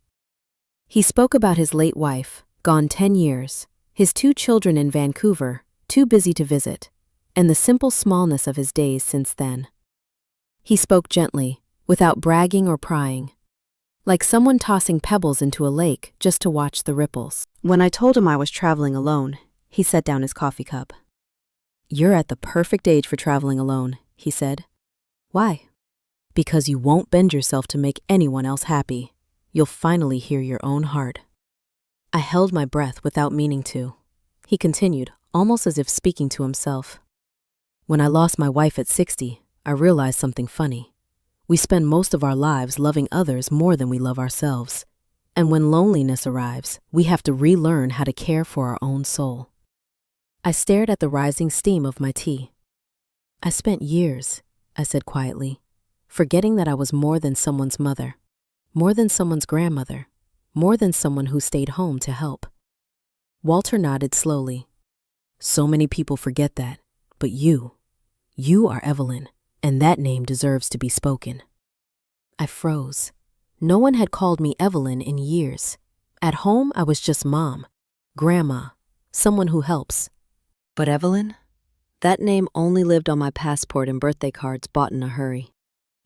He spoke about his late wife, gone 10 years, his 2 children in Vancouver, too busy to visit, and the simple smallness of his days since then. He spoke gently, without bragging or prying, like someone tossing pebbles into a lake just to watch the ripples. When I told him I was traveling alone, he set down his coffee cup. You're at the perfect age for traveling alone, he said. Why? Because you won't bend yourself to make anyone else happy. You'll finally hear your own heart. I held my breath without meaning to. He continued, almost as if speaking to himself. When I lost my wife at 60, I realized something funny. We spend most of our lives loving others more than we love ourselves. And when loneliness arrives, we have to relearn how to care for our own soul. I stared at the rising steam of my tea. I spent years, I said quietly, forgetting that I was more than someone's mother, more than someone's grandmother, more than someone who stayed home to help. Walter nodded slowly. So many people forget that, but you are Evelyn, and that name deserves to be spoken. I froze. No one had called me Evelyn in years. At home, I was just mom, grandma, someone who helps. But Evelyn? That name only lived on my passport and birthday cards bought in a hurry.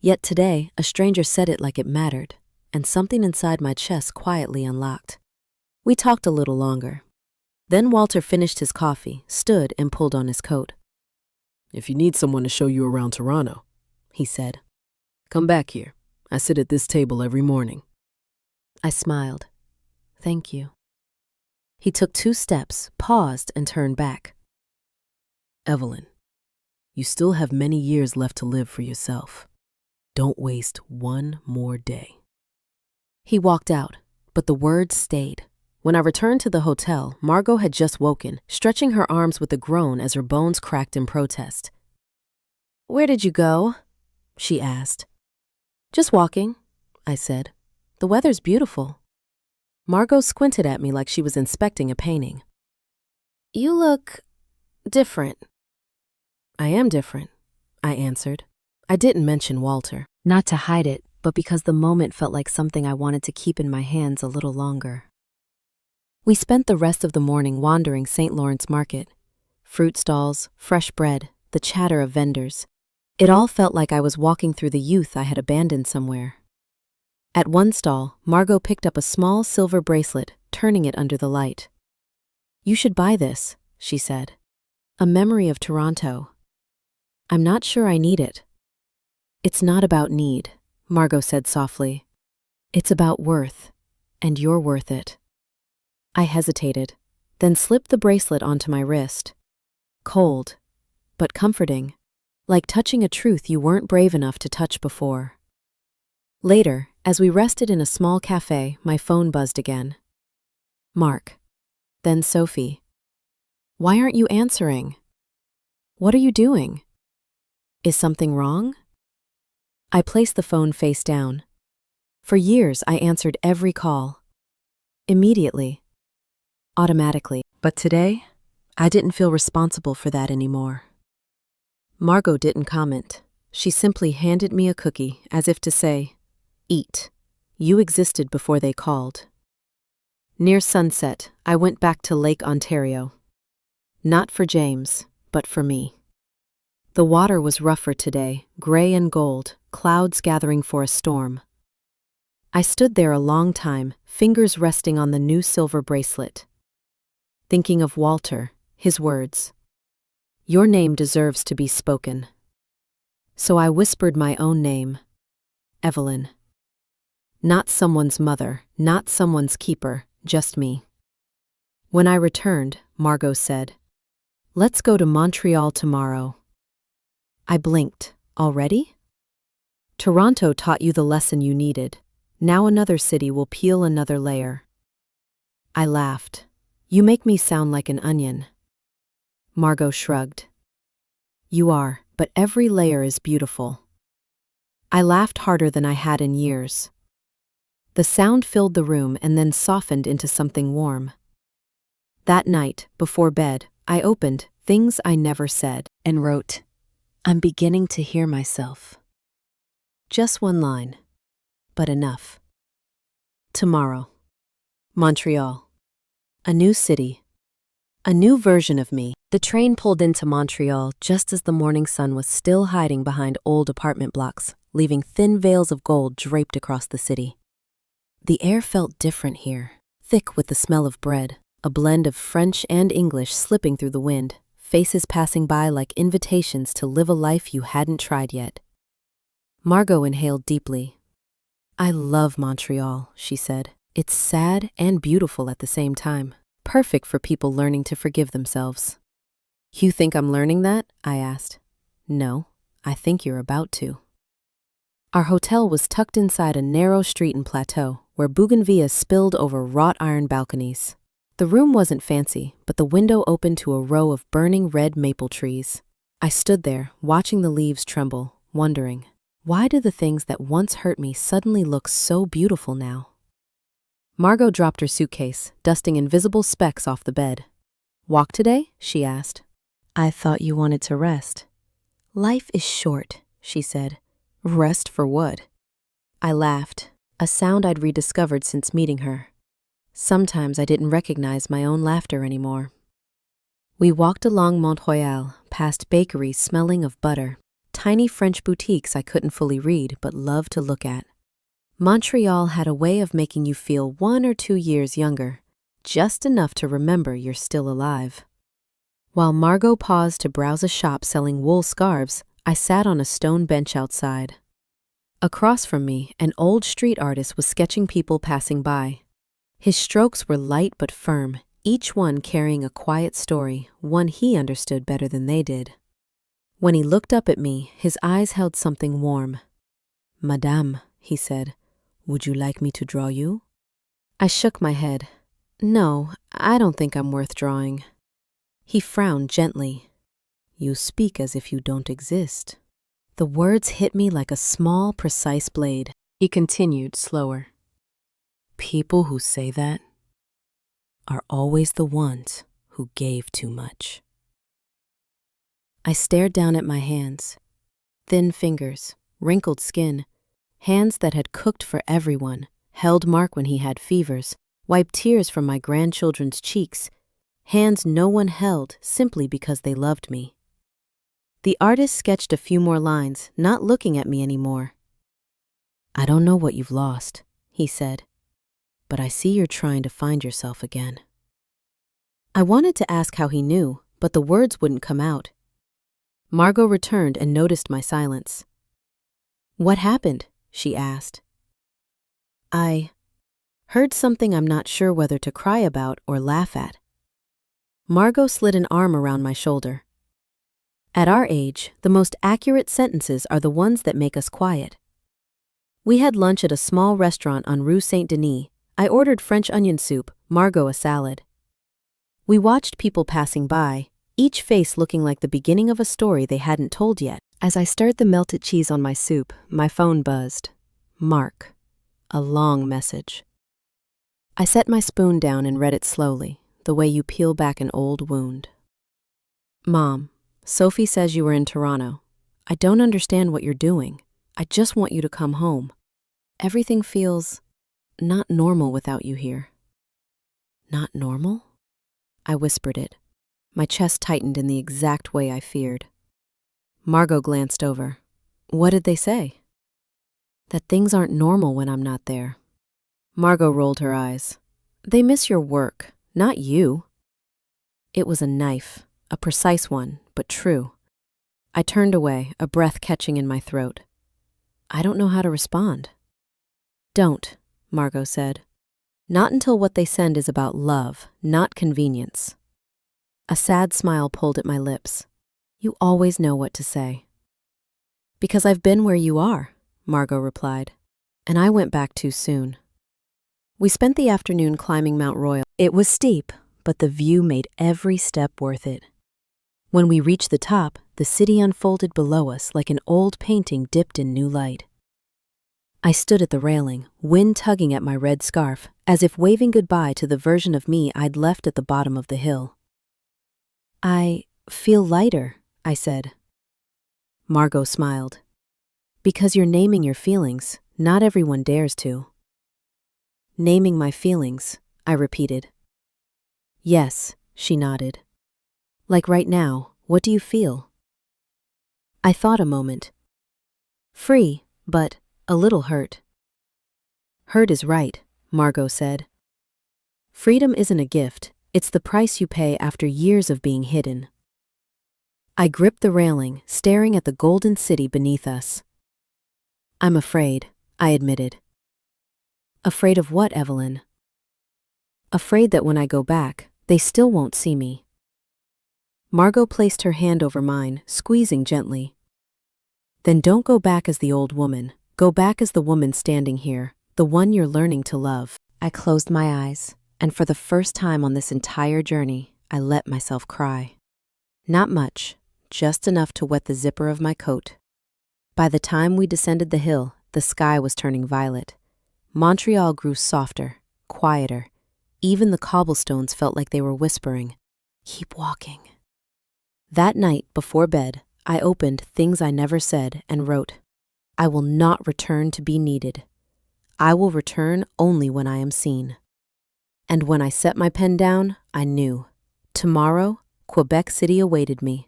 Yet today, a stranger said it like it mattered, and something inside my chest quietly unlocked. We talked a little longer. Then Walter finished his coffee, stood, and pulled on his coat. "If you need someone to show you around Toronto," he said, "come back here. I sit at this table every morning." I smiled. "Thank you." He took 2 steps, paused, and turned back. "Evelyn, you still have many years left to live for yourself. Don't waste one more day." He walked out, but the words stayed. When I returned to the hotel, Margot had just woken, stretching her arms with a groan as her bones cracked in protest. "Where did you go?" she asked. "Just walking," I said. "The weather's beautiful." Margot squinted at me like she was inspecting a painting. "You look different." "I am different," I answered. I didn't mention Walter, not to hide it, but because the moment felt like something I wanted to keep in my hands a little longer. We spent the rest of the morning wandering St. Lawrence Market. Fruit stalls, fresh bread, the chatter of vendors. It all felt like I was walking through the youth I had abandoned somewhere. At one stall, Margot picked up a small silver bracelet, turning it under the light. "You should buy this," she said. "A memory of Toronto." "I'm not sure I need it." "It's not about need," Margot said softly. "It's about worth, and you're worth it." I hesitated, then slipped the bracelet onto my wrist. Cold, but comforting, like touching a truth you weren't brave enough to touch before. Later, as we rested in a small cafe, my phone buzzed again. Mark. Then Sophie. "Why aren't you answering? What are you doing? Is something wrong?" I placed the phone face down. For years, I answered every call. Immediately. Automatically. But today, I didn't feel responsible for that anymore. Margot didn't comment. She simply handed me a cookie, as if to say, "Eat. You existed before they called." Near sunset, I went back to Lake Ontario. Not for James, but for me. The water was rougher today, gray and gold, clouds gathering for a storm. I stood there a long time, fingers resting on the new silver bracelet. Thinking of Walter, his words. "Your name deserves to be spoken." So I whispered my own name, Evelyn. Not someone's mother, not someone's keeper, just me. When I returned, Margot said, "Let's go to Montreal tomorrow." I blinked. Already? Toronto taught you the lesson you needed. Now another city will peel another layer. I laughed. "You make me sound like an onion." Margot shrugged. "You are, but every layer is beautiful." I laughed harder than I had in years. The sound filled the room and then softened into something warm. That night, before bed, I opened Things I Never Said and wrote, "I'm beginning to hear myself." Just one line, but enough. Tomorrow. Montreal. A new city. A new version of me. The train pulled into Montreal just as the morning sun was still hiding behind old apartment blocks, leaving thin veils of gold draped across the city. The air felt different here, thick with the smell of bread, a blend of French and English slipping through the wind, faces passing by like invitations to live a life you hadn't tried yet. Margot inhaled deeply. "I love Montreal," she said. "It's sad and beautiful at the same time. Perfect for people learning to forgive themselves." "You think I'm learning that?" I asked. "No, I think you're about to." Our hotel was tucked inside a narrow street and plateau where bougainvilleas spilled over wrought iron balconies. The room wasn't fancy, but the window opened to a row of burning red maple trees. I stood there, watching the leaves tremble, wondering, why do the things that once hurt me suddenly look so beautiful now? Margot dropped her suitcase, dusting invisible specks off the bed. "Walk today?" she asked. "I thought you wanted to rest." "Life is short," she said. "Rest for what?" I laughed, a sound I'd rediscovered since meeting her. Sometimes I didn't recognize my own laughter anymore. We walked along Mont Royal, past bakeries smelling of butter, tiny French boutiques I couldn't fully read but loved to look at. Montreal had a way of making you feel 1 or 2 years younger, just enough to remember you're still alive. While Margot paused to browse a shop selling wool scarves, I sat on a stone bench outside. Across from me, an old street artist was sketching people passing by. His strokes were light but firm, each one carrying a quiet story, one he understood better than they did. When he looked up at me, his eyes held something warm. "Madame," he said, "would you like me to draw you?" I shook my head. "No, I don't think I'm worth drawing." He frowned gently. "You speak as if you don't exist." The words hit me like a small, precise blade. He continued, slower. "People who say that are always the ones who gave too much." I stared down at my hands. Thin fingers, wrinkled skin, hands that had cooked for everyone, held Mark when he had fevers, wiped tears from my grandchildren's cheeks, hands no one held simply because they loved me. The artist sketched a few more lines, not looking at me anymore. "I don't know what you've lost," he said, "but I see you're trying to find yourself again." I wanted to ask how he knew, but the words wouldn't come out. Margot returned and noticed my silence. "What happened?" she asked. "I heard something I'm not sure whether to cry about or laugh at." Margot slid an arm around my shoulder. At our age, the most accurate sentences are the ones that make us quiet. We had lunch at a small restaurant on Rue Saint-Denis. I ordered French onion soup, Margot a salad. We watched people passing by, each face looking like the beginning of a story they hadn't told yet. As I stirred the melted cheese on my soup, my phone buzzed. Mark. A long message. I set my spoon down and read it slowly, the way you peel back an old wound. "Mom, Sophie says you were in Toronto. I don't understand what you're doing. I just want you to come home. Everything feels not normal without you here." "Not normal?" I whispered it. My chest tightened in the exact way I feared. Margot glanced over. "What did they say?" "That things aren't normal when I'm not there." Margot rolled her eyes. "They miss your work, not you." It was a knife, a precise one, but true. I turned away, a breath catching in my throat. I don't know how to respond. "Don't," Margot said. "Not until what they send is about love, not convenience." A sad smile pulled at my lips. "You always know what to say." "Because I've been where you are," Margot replied, "and I went back too soon." We spent the afternoon climbing Mount Royal. It was steep, but the view made every step worth it. When we reached the top, the city unfolded below us like an old painting dipped in new light. I stood at the railing, wind tugging at my red scarf, as if waving goodbye to the version of me I'd left at the bottom of the hill. "I feel lighter," I said. Margot smiled. "Because you're naming your feelings, not everyone dares to." "Naming my feelings," I repeated. "Yes," she nodded. "Like right now, what do you feel?" I thought a moment. "Free, but a little hurt." "Hurt is right," Margot said. "Freedom isn't a gift, it's the price you pay after years of being hidden." I gripped the railing, staring at the golden city beneath us. "I'm afraid," I admitted. "Afraid of what, Evelyn?" "Afraid that when I go back, they still won't see me." Margot placed her hand over mine, squeezing gently. "Then don't go back as the old woman. Go back as the woman standing here, the one you're learning to love. I closed my eyes, and for the first time on this entire journey, I let myself cry. Not much, just enough to wet the zipper of my coat. By the time we descended the hill, the sky was turning violet. Montreal grew softer, quieter. Even the cobblestones felt like they were whispering, "Keep walking." That night, before bed, I opened Things I Never Said and wrote, "I will not return to be needed. I will return only when I am seen." And when I set my pen down, I knew. Tomorrow, Quebec City awaited me.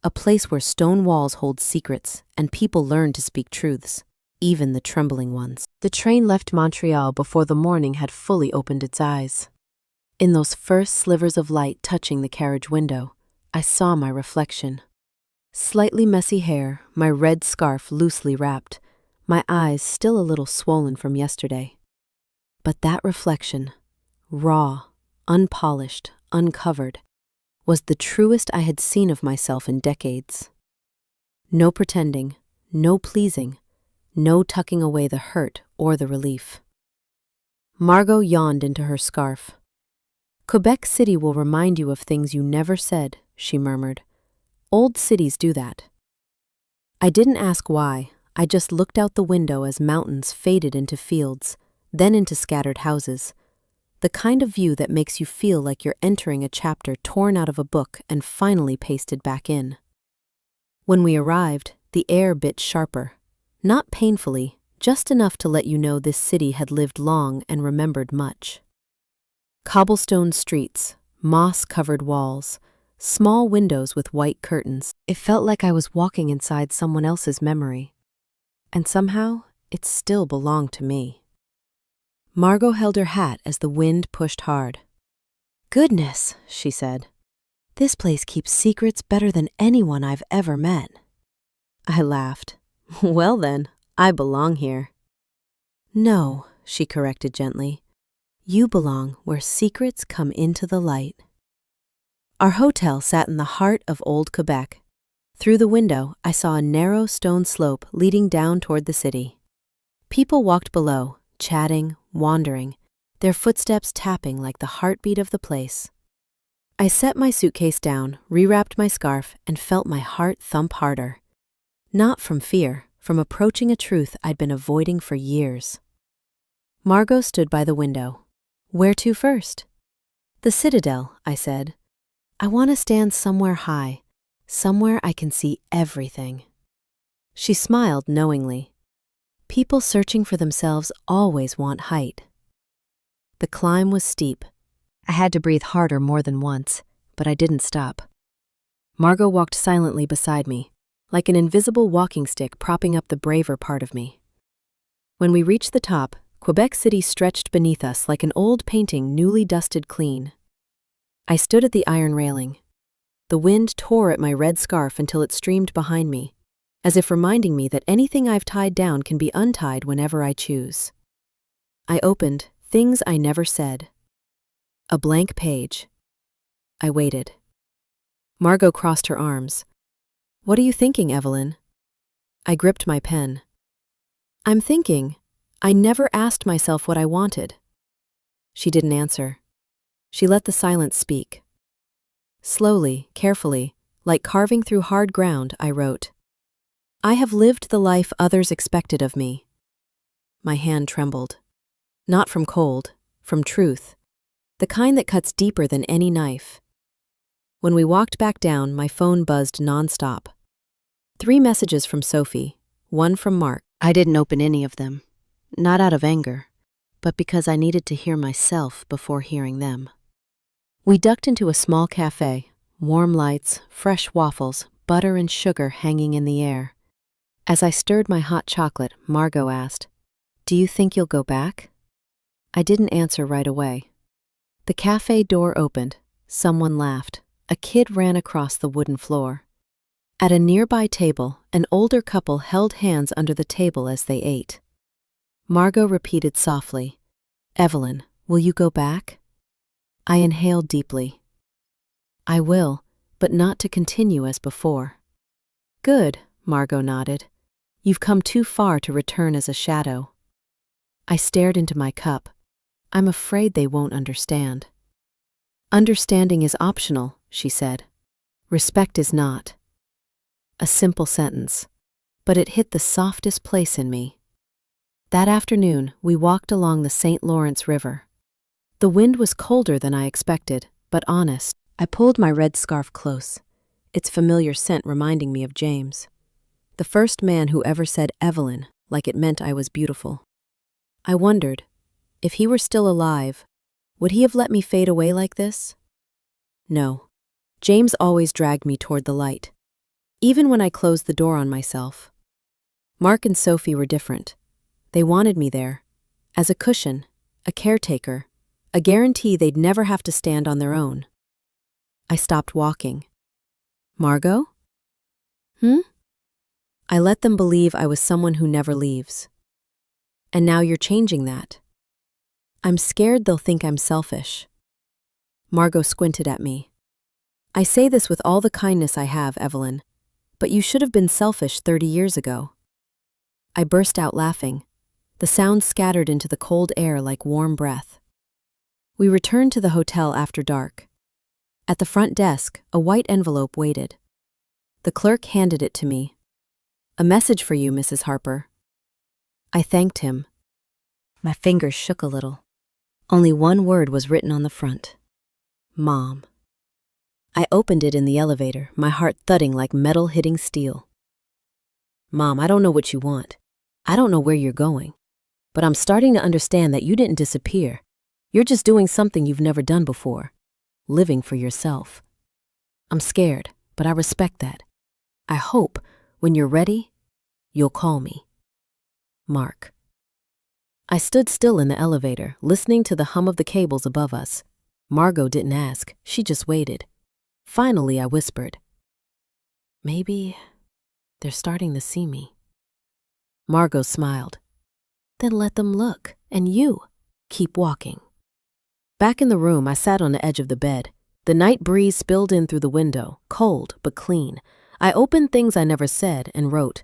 A place where stone walls hold secrets and people learn to speak truths, even the trembling ones. The train left Montreal before the morning had fully opened its eyes. In those first slivers of light touching the carriage window, I saw my reflection. Slightly messy hair, my red scarf loosely wrapped, my eyes still a little swollen from yesterday. But that reflection, raw, unpolished, uncovered, was the truest I had seen of myself in decades. No pretending, no pleasing, no tucking away the hurt or the relief. Margot yawned into her scarf. "Quebec City will remind you of things you never said," she murmured. "Old cities do that." I didn't ask why. I just looked out the window as mountains faded into fields, then into scattered houses. The kind of view that makes you feel like you're entering a chapter torn out of a book and finally pasted back in. When we arrived, the air bit sharper. Not painfully, just enough to let you know this city had lived long and remembered much. Cobblestone streets, moss-covered walls, small windows with white curtains. It felt like I was walking inside someone else's memory. And somehow, it still belonged to me. Margot held her hat as the wind pushed hard. "Goodness," she said. "This place keeps secrets better than anyone I've ever met." I laughed. "Well then, I belong here." "No," she corrected gently. "You belong where secrets come into the light." Our hotel sat in the heart of old Quebec. Through the window, I saw a narrow stone slope leading down toward the city. People walked below, chatting, wandering, their footsteps tapping like the heartbeat of the place. I set my suitcase down, rewrapped my scarf, and felt my heart thump harder. Not from fear, from approaching a truth I'd been avoiding for years. Margot stood by the window. "Where to first?" "The Citadel," I said. "I want to stand somewhere high, somewhere I can see everything." She smiled knowingly. People searching for themselves always want height. The climb was steep. I had to breathe harder more than once, but I didn't stop. Margot walked silently beside me, like an invisible walking stick propping up the braver part of me. When we reached the top, Quebec City stretched beneath us like an old painting newly dusted clean. I stood at the iron railing. The wind tore at my red scarf until it streamed behind me, as if reminding me that anything I've tied down can be untied whenever I choose. I opened Things I Never Said. A blank page. I waited. Margot crossed her arms. "What are you thinking, Evelyn?" I gripped my pen. "I'm thinking, I never asked myself what I wanted." She didn't answer. She let the silence speak. Slowly, carefully, like carving through hard ground, I wrote, "I have lived the life others expected of me." My hand trembled. Not from cold, from truth, the kind that cuts deeper than any knife. When we walked back down, my phone buzzed nonstop. 3 messages from Sophie, 1 from Mark. I didn't open any of them, not out of anger, but because I needed to hear myself before hearing them. We ducked into a small cafe, warm lights, fresh waffles, butter and sugar hanging in the air. As I stirred my hot chocolate, Margot asked, "Do you think you'll go back?" I didn't answer right away. The cafe door opened. Someone laughed. A kid ran across the wooden floor. At a nearby table, an older couple held hands under the table as they ate. Margot repeated softly, "Evelyn, will you go back?" I inhaled deeply. "I will, but not to continue as before." "Good," Margot nodded. You've come too far to return as a shadow. I stared into my cup. I'm afraid they won't understand. Understanding is optional, she said. Respect is not. A simple sentence, but it hit the softest place in me. That afternoon, we walked along the St. Lawrence River. The wind was colder than I expected, but honest. I pulled my red scarf close, its familiar scent reminding me of James, the first man who ever said Evelyn like it meant I was beautiful. I wondered, if he were still alive, would he have let me fade away like this? No. James always dragged me toward the light, even when I closed the door on myself. Mark and Sophie were different. They wanted me there, as a cushion, a caretaker, a guarantee they'd never have to stand on their own. I stopped walking. Margot? I let them believe I was someone who never leaves. And now you're changing that. I'm scared they'll think I'm selfish. Margot squinted at me. I say this with all the kindness I have, Evelyn, but you should have been selfish 30 years ago. I burst out laughing. The sound scattered into the cold air like warm breath. We returned to the hotel after dark. At the front desk, a white envelope waited. The clerk handed it to me. A message for you, Mrs. Harper. I thanked him. My fingers shook a little. Only one word was written on the front. Mom. I opened it in the elevator, my heart thudding like metal hitting steel. Mom, I don't know what you want. I don't know where you're going. But I'm starting to understand that you didn't disappear. You're just doing something you've never done before. Living for yourself. I'm scared, but I respect that. I hope, when you're ready, you'll call me. Mark. I stood still in the elevator, listening to the hum of the cables above us. Margot didn't ask, she just waited. Finally, I whispered, maybe they're starting to see me. Margot smiled. Then let them look, and you keep walking. Back in the room, I sat on the edge of the bed. The night breeze spilled in through the window, cold but clean. I opened things I never said and wrote,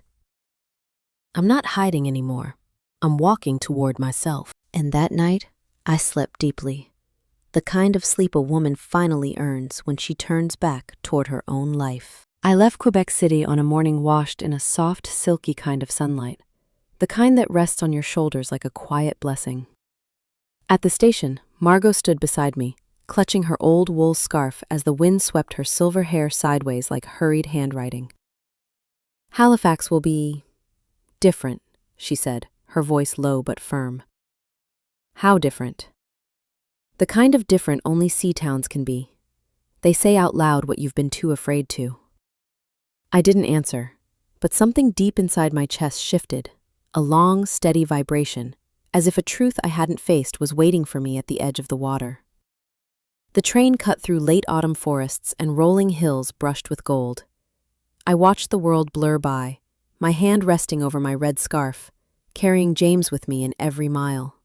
I'm not hiding anymore. I'm walking toward myself. And that night, I slept deeply. The kind of sleep a woman finally earns when she turns back toward her own life. I left Quebec City on a morning washed in a soft, silky kind of sunlight, the kind that rests on your shoulders like a quiet blessing. At the station, Margot stood beside me, clutching her old wool scarf as the wind swept her silver hair sideways like hurried handwriting. Halifax will be different, she said, her voice low but firm. How different? The kind of different only sea towns can be. They say out loud what you've been too afraid to. I didn't answer, but something deep inside my chest shifted, a long, steady vibration, as if a truth I hadn't faced was waiting for me at the edge of the water. The train cut through late autumn forests and rolling hills brushed with gold. I watched the world blur by, my hand resting over my red scarf, carrying James with me in every mile.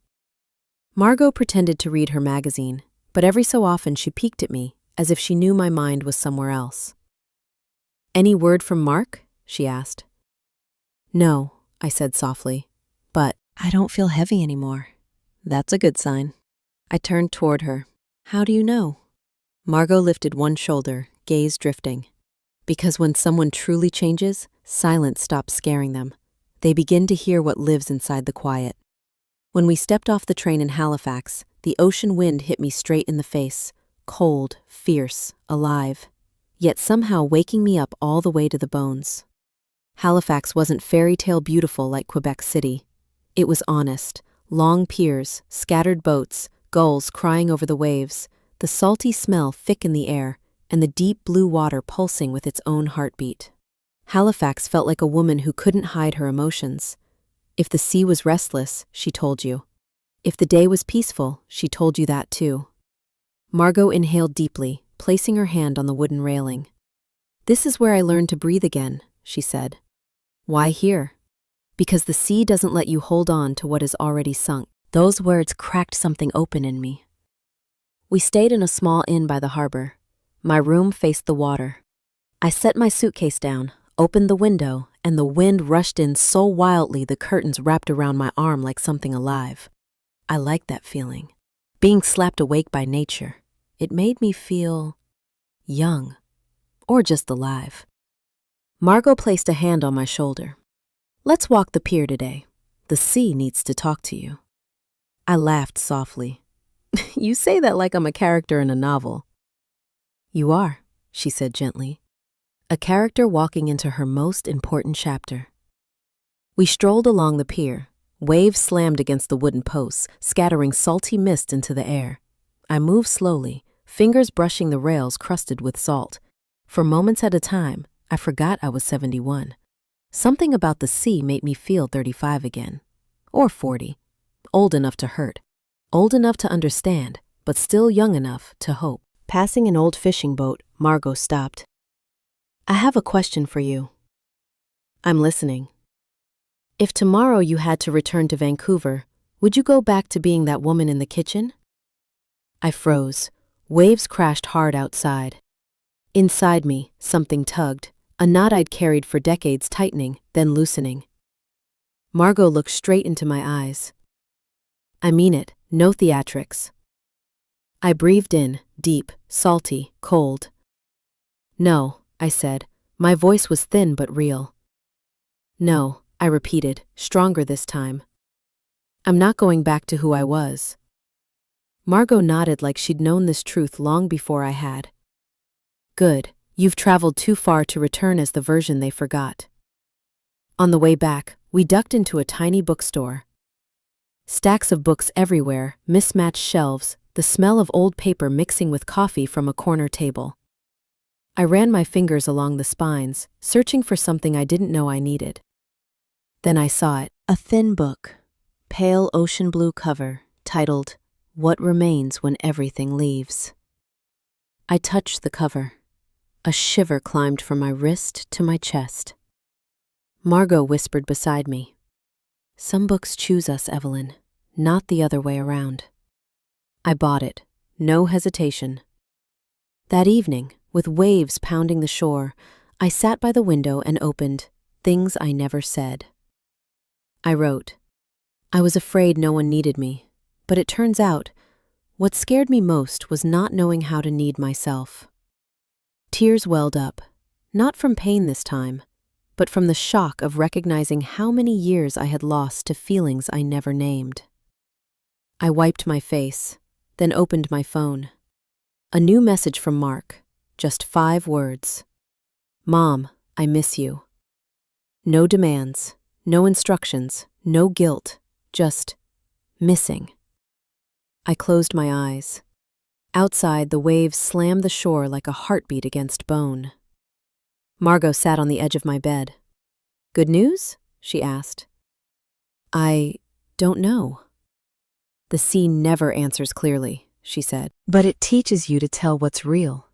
Margot pretended to read her magazine, but every so often she peeked at me, as if she knew my mind was somewhere else. Any word from Mark? She asked. No, I said softly, but I don't feel heavy anymore. That's a good sign. I turned toward her. How do you know? Margot lifted one shoulder, gaze drifting. Because when someone truly changes, silence stops scaring them. They begin to hear what lives inside the quiet. When we stepped off the train in Halifax, the ocean wind hit me straight in the face, cold, fierce, alive, yet somehow waking me up all the way to the bones. Halifax wasn't fairy tale beautiful like Quebec City. It was honest, long piers, scattered boats, gulls crying over the waves, the salty smell thick in the air, and the deep blue water pulsing with its own heartbeat. Halifax felt like a woman who couldn't hide her emotions. If the sea was restless, she told you. If the day was peaceful, she told you that too. Margot inhaled deeply, placing her hand on the wooden railing. This is where I learned to breathe again, she said. Why here? Because the sea doesn't let you hold on to what is already sunk. Those words cracked something open in me. We stayed in a small inn by the harbor. My room faced the water. I set my suitcase down, opened the window, and the wind rushed in so wildly the curtains wrapped around my arm like something alive. I liked that feeling. Being slapped awake by nature. It made me feel young, or just alive. Margot placed a hand on my shoulder. "Let's walk the pier today. The sea needs to talk to you." I laughed softly. "You say that like I'm a character in a novel." "You are," she said gently. "A character walking into her most important chapter." We strolled along the pier. Waves slammed against the wooden posts, scattering salty mist into the air. I moved slowly, fingers brushing the rails crusted with salt. For moments at a time, I forgot I was 71. Something about the sea made me feel 35 again. Or 40. Old enough to hurt. Old enough to understand, but still young enough to hope. Passing an old fishing boat, Margot stopped. "I have a question for you." "I'm listening." "If tomorrow you had to return to Vancouver, would you go back to being that woman in the kitchen?" I froze. Waves crashed hard outside. Inside me, something tugged, a knot I'd carried for decades tightening, then loosening. Margot looked straight into my eyes. "I mean it, no theatrics." I breathed in, deep, salty, cold. "No," I said. My voice was thin but real. "No," I repeated, stronger this time. "I'm not going back to who I was." Margot nodded like she'd known this truth long before I had. "Good, you've traveled too far to return as the version they forgot." On the way back, we ducked into a tiny bookstore. Stacks of books everywhere, mismatched shelves, the smell of old paper mixing with coffee from a corner table. I ran my fingers along the spines, searching for something I didn't know I needed. Then I saw it, a thin book, pale ocean blue cover, titled, "What Remains When Everything Leaves." I touched the cover. A shiver climbed from my wrist to my chest. Margot whispered beside me. "Some books choose us, Evelyn, not the other way around." I bought it, no hesitation. That evening, with waves pounding the shore, I sat by the window and opened Things I Never Said. I wrote, "I was afraid no one needed me, but it turns out, what scared me most was not knowing how to need myself." Tears welled up, not from pain this time, but from the shock of recognizing how many years I had lost to feelings I never named. I wiped my face, then opened my phone. A new message from Mark, just 5 words. "Mom, I miss you." No demands, no instructions, no guilt, just missing. I closed my eyes. Outside, the waves slammed the shore like a heartbeat against bone. Margot sat on the edge of my bed. "Good news?" she asked. "I don't know." "The sea never answers clearly," she said, "but it teaches you to tell what's real."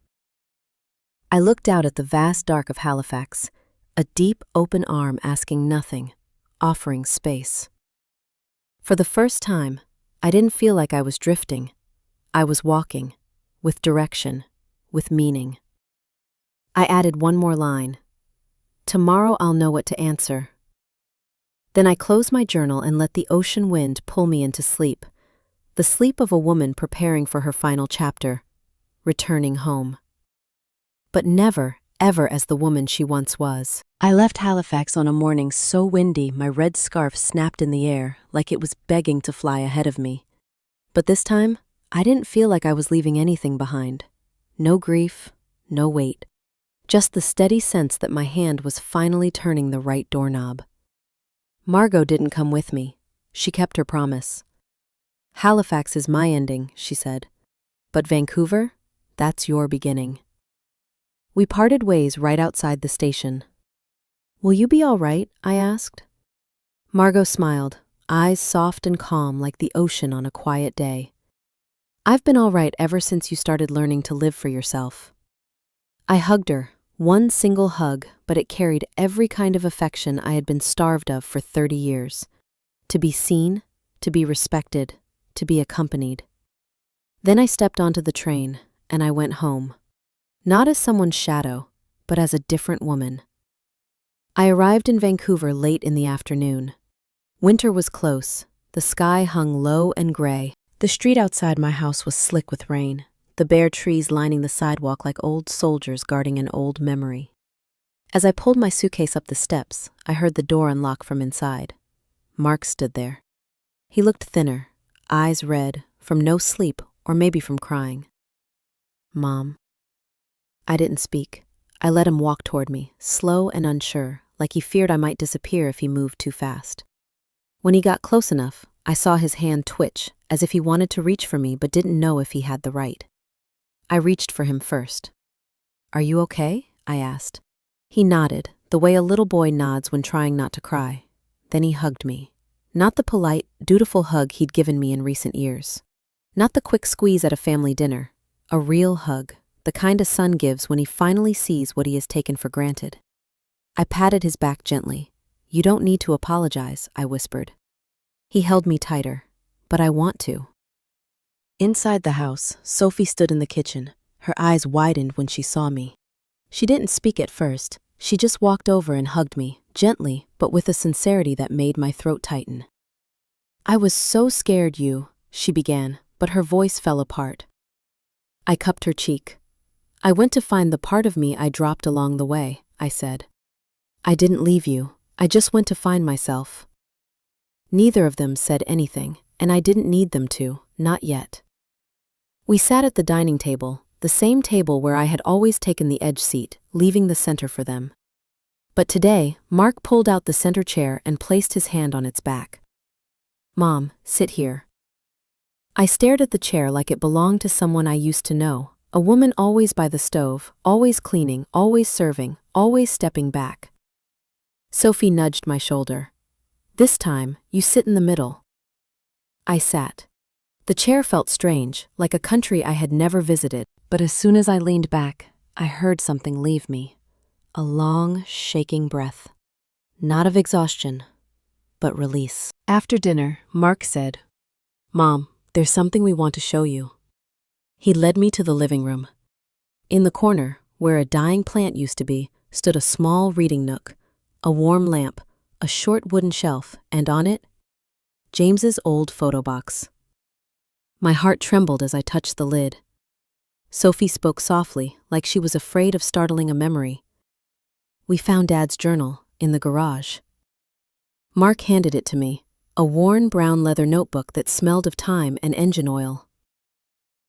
I looked out at the vast dark of Halifax, a deep, open arm asking nothing, offering space. For the first time, I didn't feel like I was drifting. I was walking, with direction, with meaning. I added one more line. "Tomorrow I'll know what to answer." Then I closed my journal and let the ocean wind pull me into sleep, the sleep of a woman preparing for her final chapter, returning home. But never, ever as the woman she once was. I left Halifax on a morning so windy my red scarf snapped in the air like it was begging to fly ahead of me. But this time, I didn't feel like I was leaving anything behind. No grief, no weight. Just the steady sense that my hand was finally turning the right doorknob. Margot didn't come with me. She kept her promise. "Halifax is my ending," she said. "But Vancouver, that's your beginning." We parted ways right outside the station. "Will you be all right?" I asked. Margot smiled, eyes soft and calm like the ocean on a quiet day. "I've been all right ever since you started learning to live for yourself." I hugged her, one single hug, but it carried every kind of affection I had been starved of for 30 years. To be seen, to be respected, to be accompanied. Then I stepped onto the train, and I went home. Not as someone's shadow, but as a different woman. I arrived in Vancouver late in the afternoon. Winter was close. The sky hung low and gray. The street outside my house was slick with rain, the bare trees lining the sidewalk like old soldiers guarding an old memory. As I pulled my suitcase up the steps, I heard the door unlock from inside. Mark stood there. He looked thinner, eyes red, from no sleep or maybe from crying. "Mom." I didn't speak. I let him walk toward me, slow and unsure, like he feared I might disappear if he moved too fast. When he got close enough, I saw his hand twitch, as if he wanted to reach for me but didn't know if he had the right. I reached for him first. "Are you okay?" I asked. He nodded, the way a little boy nods when trying not to cry. Then he hugged me. Not the polite, dutiful hug he'd given me in recent years. Not the quick squeeze at a family dinner. A real hug, the kind a son gives when he finally sees what he has taken for granted. I patted his back gently. "You don't need to apologize," I whispered. He held me tighter. "But I want to." Inside the house, Sophie stood in the kitchen. Her eyes widened when she saw me. She didn't speak at first. She just walked over and hugged me, gently, but with a sincerity that made my throat tighten. "I was so scared she began, but her voice fell apart. I cupped her cheek. "I went to find the part of me I dropped along the way," I said. "I didn't leave you. I just went to find myself." Neither of them said anything, and I didn't need them to, not yet. We sat at the dining table, the same table where I had always taken the edge seat, leaving the center for them. But today, Mark pulled out the center chair and placed his hand on its back. "Mom, sit here." I stared at the chair like it belonged to someone I used to know, a woman always by the stove, always cleaning, always serving, always stepping back. Sophie nudged my shoulder. "This time, you sit in the middle." I sat. The chair felt strange, like a country I had never visited, but as soon as I leaned back, I heard something leave me. A long, shaking breath. Not of exhaustion, but release. After dinner, Mark said, "Mom, there's something we want to show you." He led me to the living room. In the corner, where a dying plant used to be, stood a small reading nook, a warm lamp, a short wooden shelf, and on it, James's old photo box. My heart trembled as I touched the lid. Sophie spoke softly, like she was afraid of startling a memory. "We found Dad's journal in the garage." Mark handed it to me, a worn brown leather notebook that smelled of time and engine oil.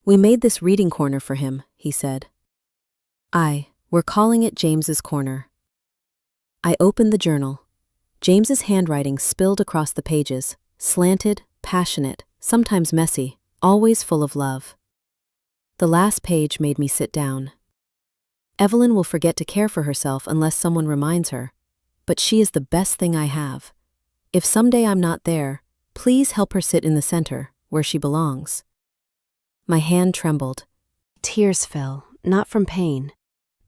"We made this reading corner for him," he said. We're calling it James's Corner." I opened the journal. James's handwriting spilled across the pages, slanted, passionate, sometimes messy, always full of love. The last page made me sit down. "Evelyn will forget to care for herself unless someone reminds her, but she is the best thing I have. If someday I'm not there, please help her sit in the center, where she belongs." My hand trembled. Tears fell, not from pain,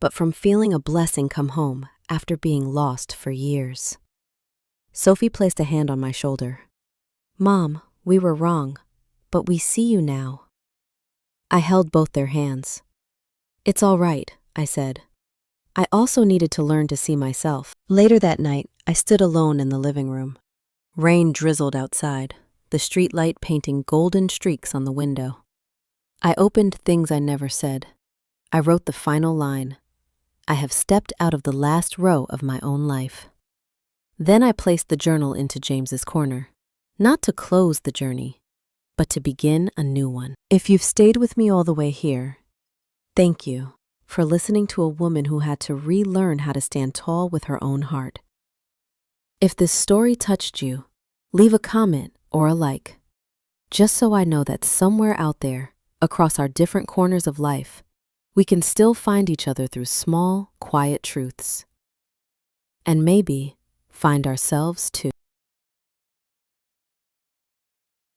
but from feeling a blessing come home after being lost for years. Sophie placed a hand on my shoulder. "Mom, we were wrong, but we see you now." I held both their hands. "It's all right," I said. I also needed to learn to see myself. Later that night, I stood alone in the living room. Rain drizzled outside, the streetlight painting golden streaks on the window. I opened things I never said. I wrote the final line. I have stepped out of the last row of my own life. Then I placed the journal into James's corner, not to close the journey, but to begin a new one. If you've stayed with me all the way here, thank you for listening to a woman who had to relearn how to stand tall with her own heart. If this story touched you, leave a comment or a like, just so I know that somewhere out there, across our different corners of life, we can still find each other through small, quiet truths. And maybe find ourselves too.